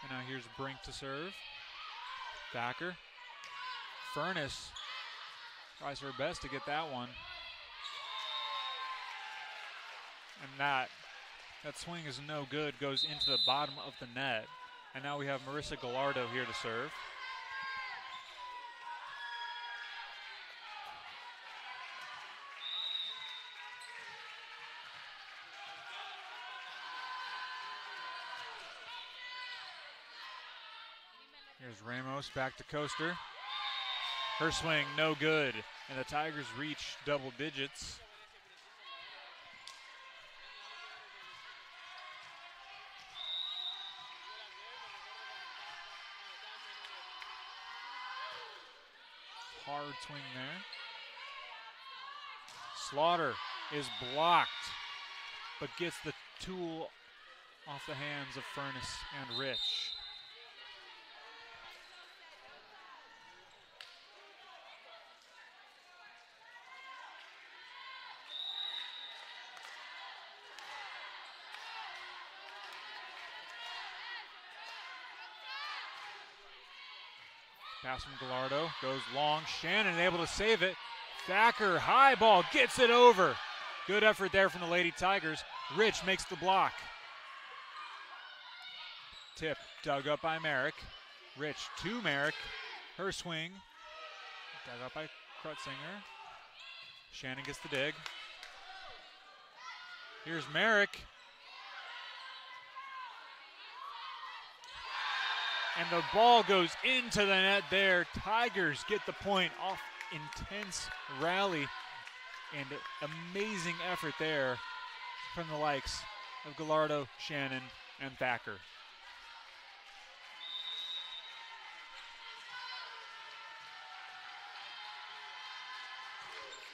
And now here's Brink to serve. Thacker. Furness tries her best to get that one. And that swing is no good, goes into the bottom of the net. And now we have Marissa Gallardo here to serve. Here's Ramos back to Coaster. Her swing no good, and the Tigers reach double digits. Hard swing there. Slaughter is blocked, but gets the tool off the hands of Furness and Rich. Pass from Gallardo, goes long. Shannon able to save it. Thacker, high ball, gets it over. Good effort there from the Lady Tigers. Rich makes the block. Tip dug up by Merrick. Rich to Merrick. Her swing. Dug up by Krutzinger. Shannon gets the dig. Here's Merrick. And the ball goes into the net there. Tigers get the point off intense rally and amazing effort there from the likes of Gallardo, Shannon, and Thacker.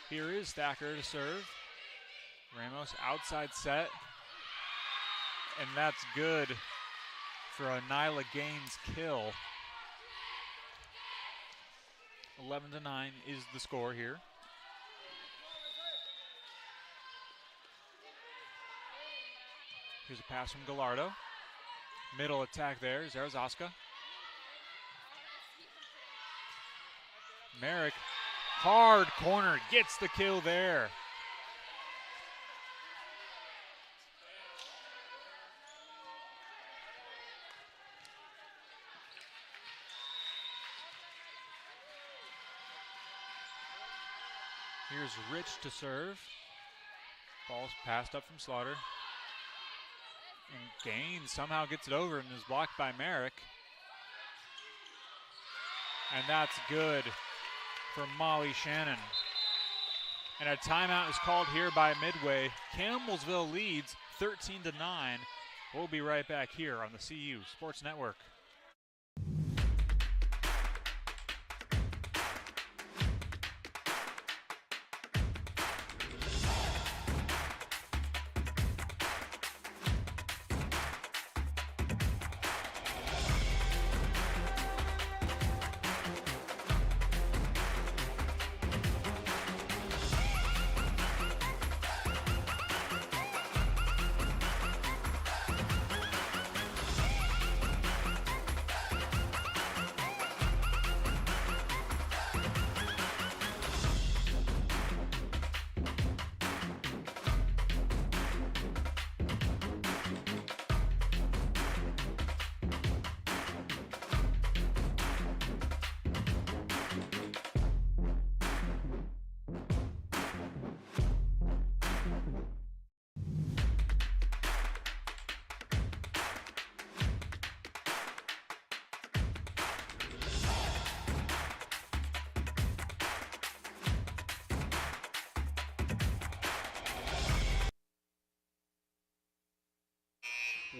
Here is Thacker to serve. Ramos outside set. And that's good for a Nyla Gaines kill. 11-9 is the score here. Here's a pass from Gallardo. Middle attack there, Zarazowska. Merrick, hard corner, gets the kill there. Here's Rich to serve. Ball's passed up from Slaughter. And Gaines somehow gets it over and is blocked by Merrick. And that's good for Molly Shannon. And a timeout is called here by Midway. Campbellsville leads 13-9. We'll be right back here on the CU Sports Network.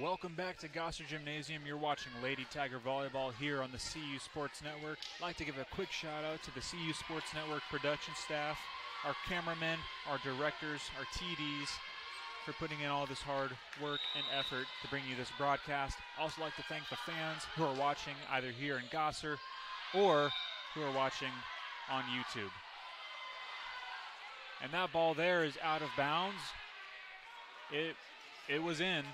Welcome back to Gosser Gymnasium. You're watching Lady Tiger Volleyball here on the CU Sports Network. I'd like to give a quick shout out to the CU Sports Network production staff, our cameramen, our directors, our TDs, for putting in all this hard work and effort to bring you this broadcast. I'd also like to thank the fans who are watching either here in Gosser or who are watching on YouTube. And that ball there is out of bounds. It was in,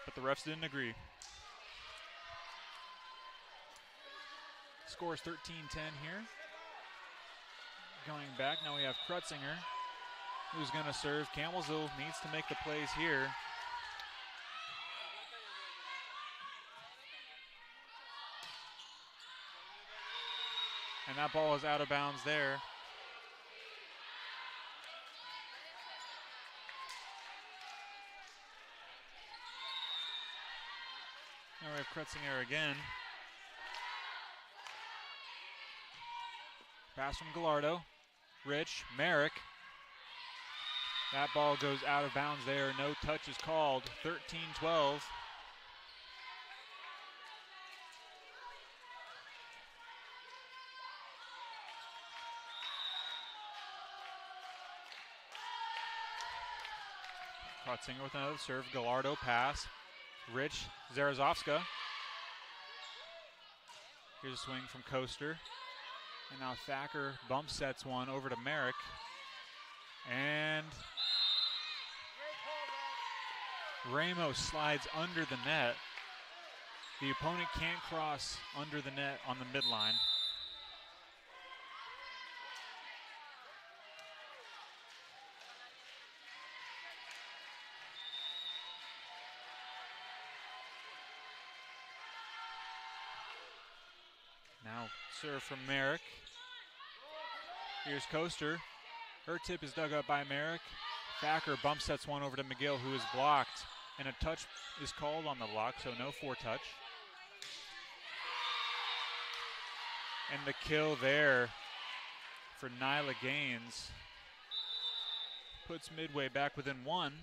but the refs didn't agree. Score is 13-10 here. Going back, now we have Krutzinger, who's going to serve. Campbellsville needs to make the plays here. And that ball is out of bounds there. Now we have Krutzinger again. Pass from Gallardo. Rich, Merrick. That ball goes out of bounds there. No touch is called. 13-12. Krutzinger with another serve. Gallardo pass. Rich, Zarazowska. Here's a swing from Coaster. And now Thacker bump sets one over to Merrick. And Ramos slides under the net. The opponent can't cross under the net on the midline. Now serve from Merrick. Here's Coaster. Her tip is dug up by Merrick. Thacker bump sets one over to McGill, who is blocked. And a touch is called on the block, so no foretouch. And the kill there for Nyla Gaines puts Midway back within one.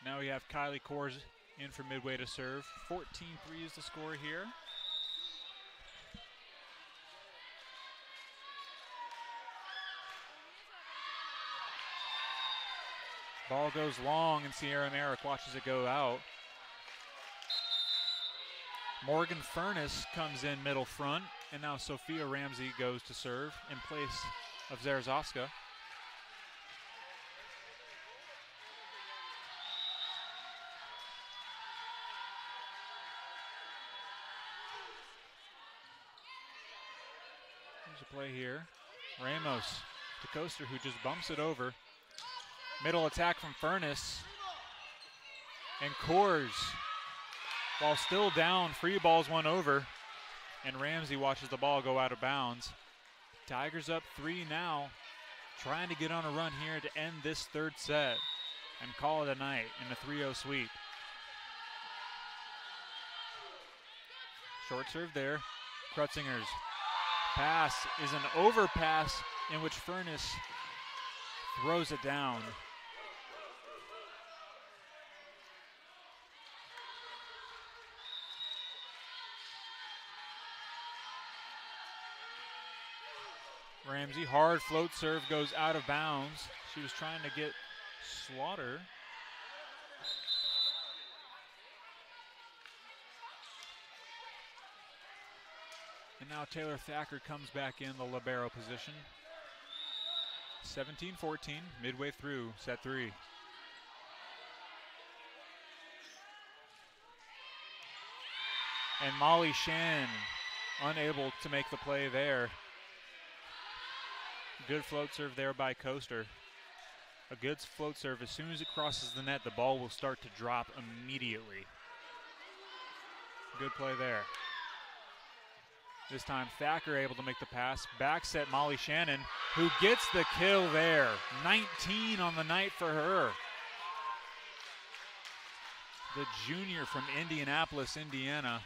Now we have Kylie Kors in for Midway to serve. 14 threes to score here. Ball goes long, and Sierra Merrick watches it go out. Morgan Furness comes in middle front, and now Sophia Ramsey goes to serve in place of Zarazovska. There's a play here. Ramos to Coaster, who just bumps it over. Middle attack from Furness. And Kors, while still down, free balls one over. And Ramsey watches the ball go out of bounds. Tigers up 3 now, trying to get on a run here to end this third set and call it a night in a 3-0 sweep. Short serve there. Krutzinger's pass is an overpass in which Furness throws it down. Ramsey, hard float serve goes out of bounds. She was trying to get Slaughter. And now Taylor Thacker comes back in the libero position. 17-14, midway through set 3. And Molly Shannon unable to make the play there. Good float serve there by Coaster. A good float serve. As soon as it crosses the net, the ball will start to drop immediately. Good play there. This time Thacker able to make the pass. Back set Molly Shannon, who gets the kill there. 19 on the night for her. The junior from Indianapolis, Indiana,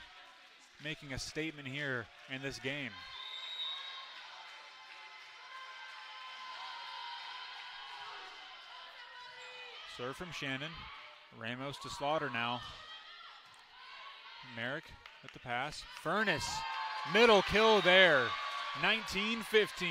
making a statement here in this game. Serve from Shannon. Ramos to Slaughter now. Merrick with the pass. Furness, middle kill there. 19-15.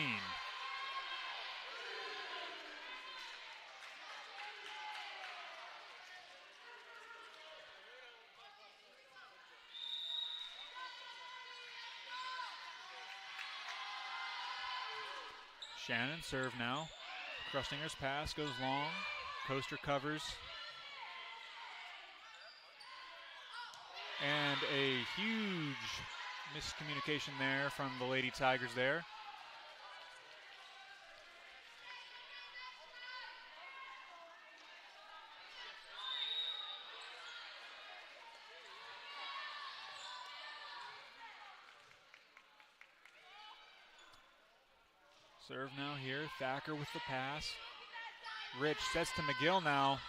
Shannon serve now. Krustinger's pass goes long. Coaster covers. And a huge miscommunication there from the Lady Tigers there. Serve now here. Thacker with the pass. Rich sets to McGill now.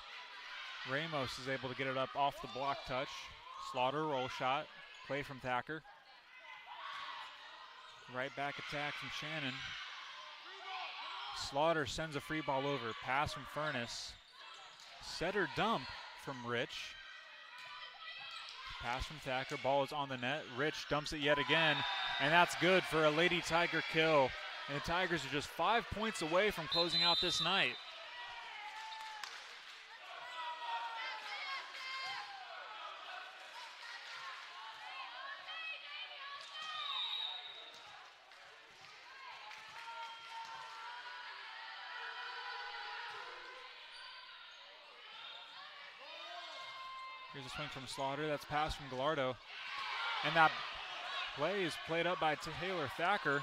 Ramos is able to get it up off the block touch. Slaughter roll shot. Play from Thacker. Right back attack from Shannon. Slaughter sends a free ball over. Pass from Furness. Setter dump from Rich. Pass from Thacker. Ball is on the net. Rich dumps it yet again. And that's good for a Lady Tiger kill. And the Tigers are just 5 points away from closing out this night. Here's a swing from Slaughter. That's passed from Gallardo. And that play is played up by Taylor Thacker.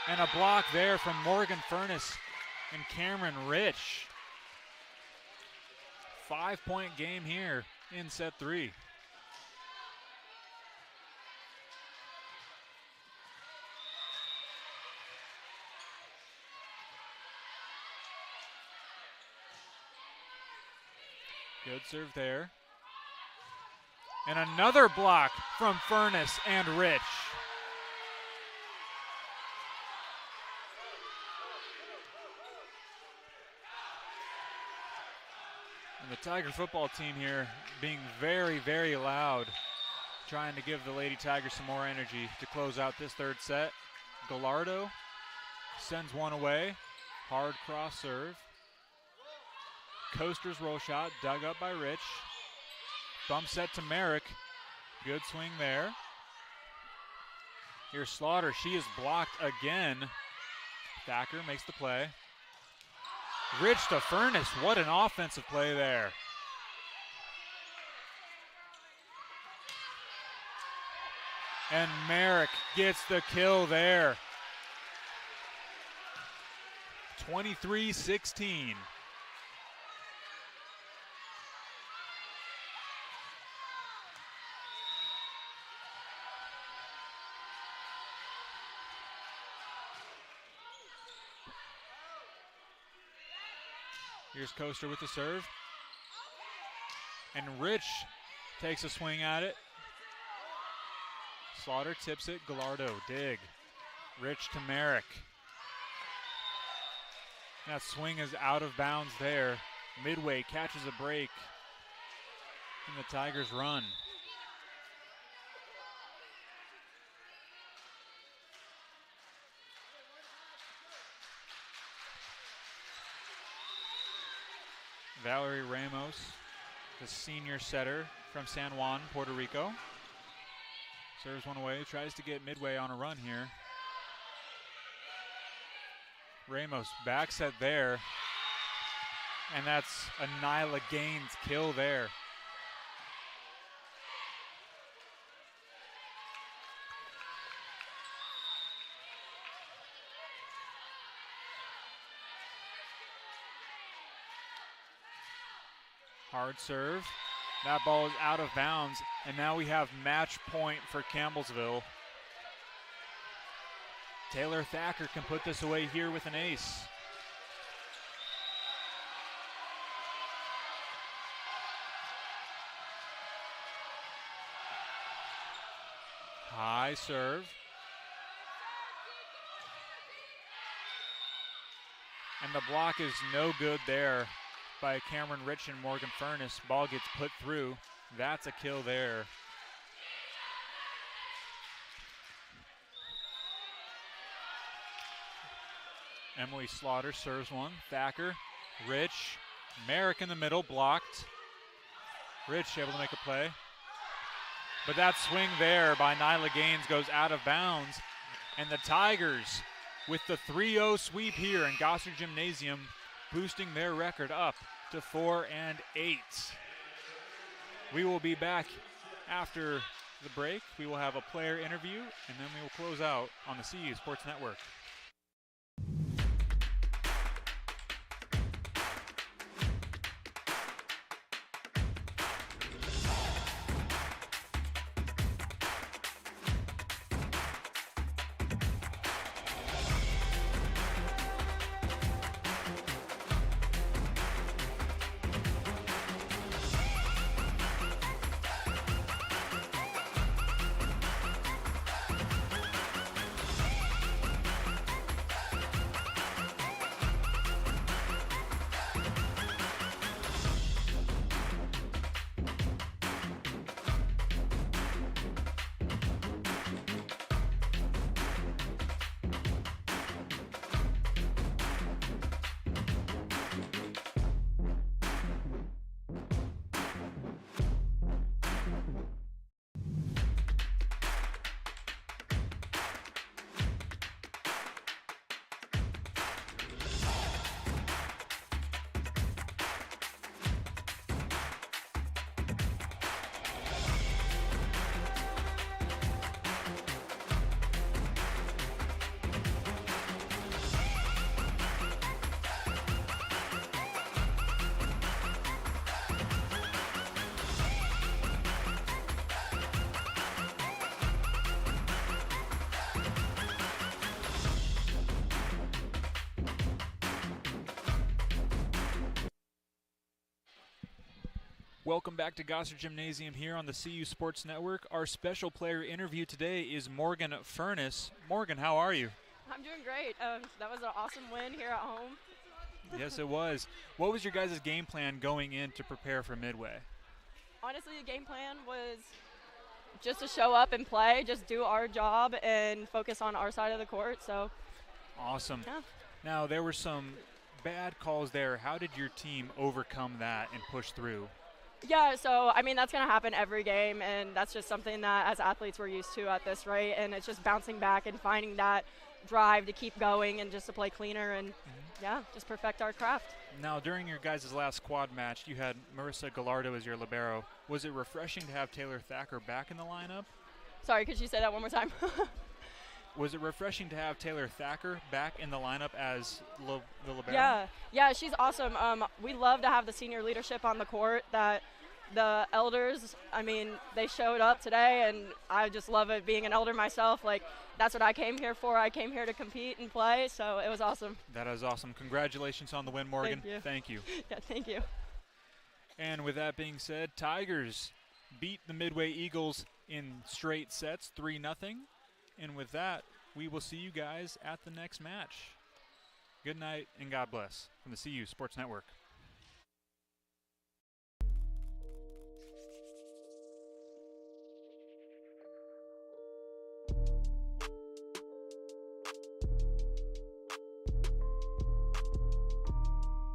And a block there from Morgan Furness and Cameron Rich. 5-point game here in set 3. Good serve there. And another block from Furness and Rich. The Tiger football team here being very, very loud, trying to give the Lady Tigers some more energy to close out this third set. Gallardo sends one away. Hard cross serve. Coaster's roll shot, dug up by Rich. Bump set to Merrick. Good swing there. Here's Slaughter. She is blocked again. Thacker makes the play. Rich to Furness. What an offensive play there. And Merrick gets the kill there. 23-16. Here's Coaster with the serve. And Rich takes a swing at it. Slaughter tips it. Gallardo, dig. Rich to Merrick. That swing is out of bounds there. Midway catches a break. And the Tigers run. Valerie Ramos, the senior setter from San Juan, Puerto Rico. Serves one away, tries to get Midway on a run here. Ramos back set there. And that's a Nyla Gaines kill there. Hard serve. That ball is out of bounds, and now we have match point for Campbellsville. Taylor Thacker can put this away here with an ace. High serve. And the block is no good there by Cameron Rich and Morgan Furness. Ball gets put through. That's a kill there. Emily Slaughter serves one. Thacker, Rich, Merrick in the middle, blocked. Rich able to make a play. But that swing there by Nyla Gaines goes out of bounds. And the Tigers with the 3-0 sweep here in Gossard Gymnasium, boosting their record up to 4-8. We will be back after the break. We will have a player interview, and then we will close out on the CU Sports Network. Welcome back to Gossard Gymnasium here on the CU Sports Network. Our special player interview today is Morgan Furness. Morgan, how are you? I'm doing great. That was an awesome win here at home. Yes, it was. What was your guys' game plan going in to prepare for Midway? Honestly, the game plan was just to show up and play, just do our job and focus on our side of the court. So Awesome. yeah. Now, there were some bad calls there. How did your team overcome that and push through? Yeah, so I mean that's gonna happen every game, and that's just something that as athletes we're used to at this rate, and it's just bouncing back and finding that drive to keep going and just to play cleaner and yeah, just perfect our craft. Now, during your guys' last squad match, you had Marissa Gallardo as your libero. Was it refreshing to have Taylor Thacker back in the lineup? Sorry, could you say that one more time? Was it refreshing to have Taylor Thacker back in the lineup as the libero? Yeah, she's awesome. We love to have the senior leadership on the court. That the elders, I mean, they showed up today, and I just love it being an elder myself. Like, that's what I came here for. I came here to compete and play, so it was awesome. That is awesome. Congratulations on the win, Morgan. Thank you. Thank you. Yeah, thank you. And with that being said, Tigers beat the Midway Eagles in straight sets, 3-0. And with that, we will see you guys at the next match. Good night and God bless from the CU Sports Network.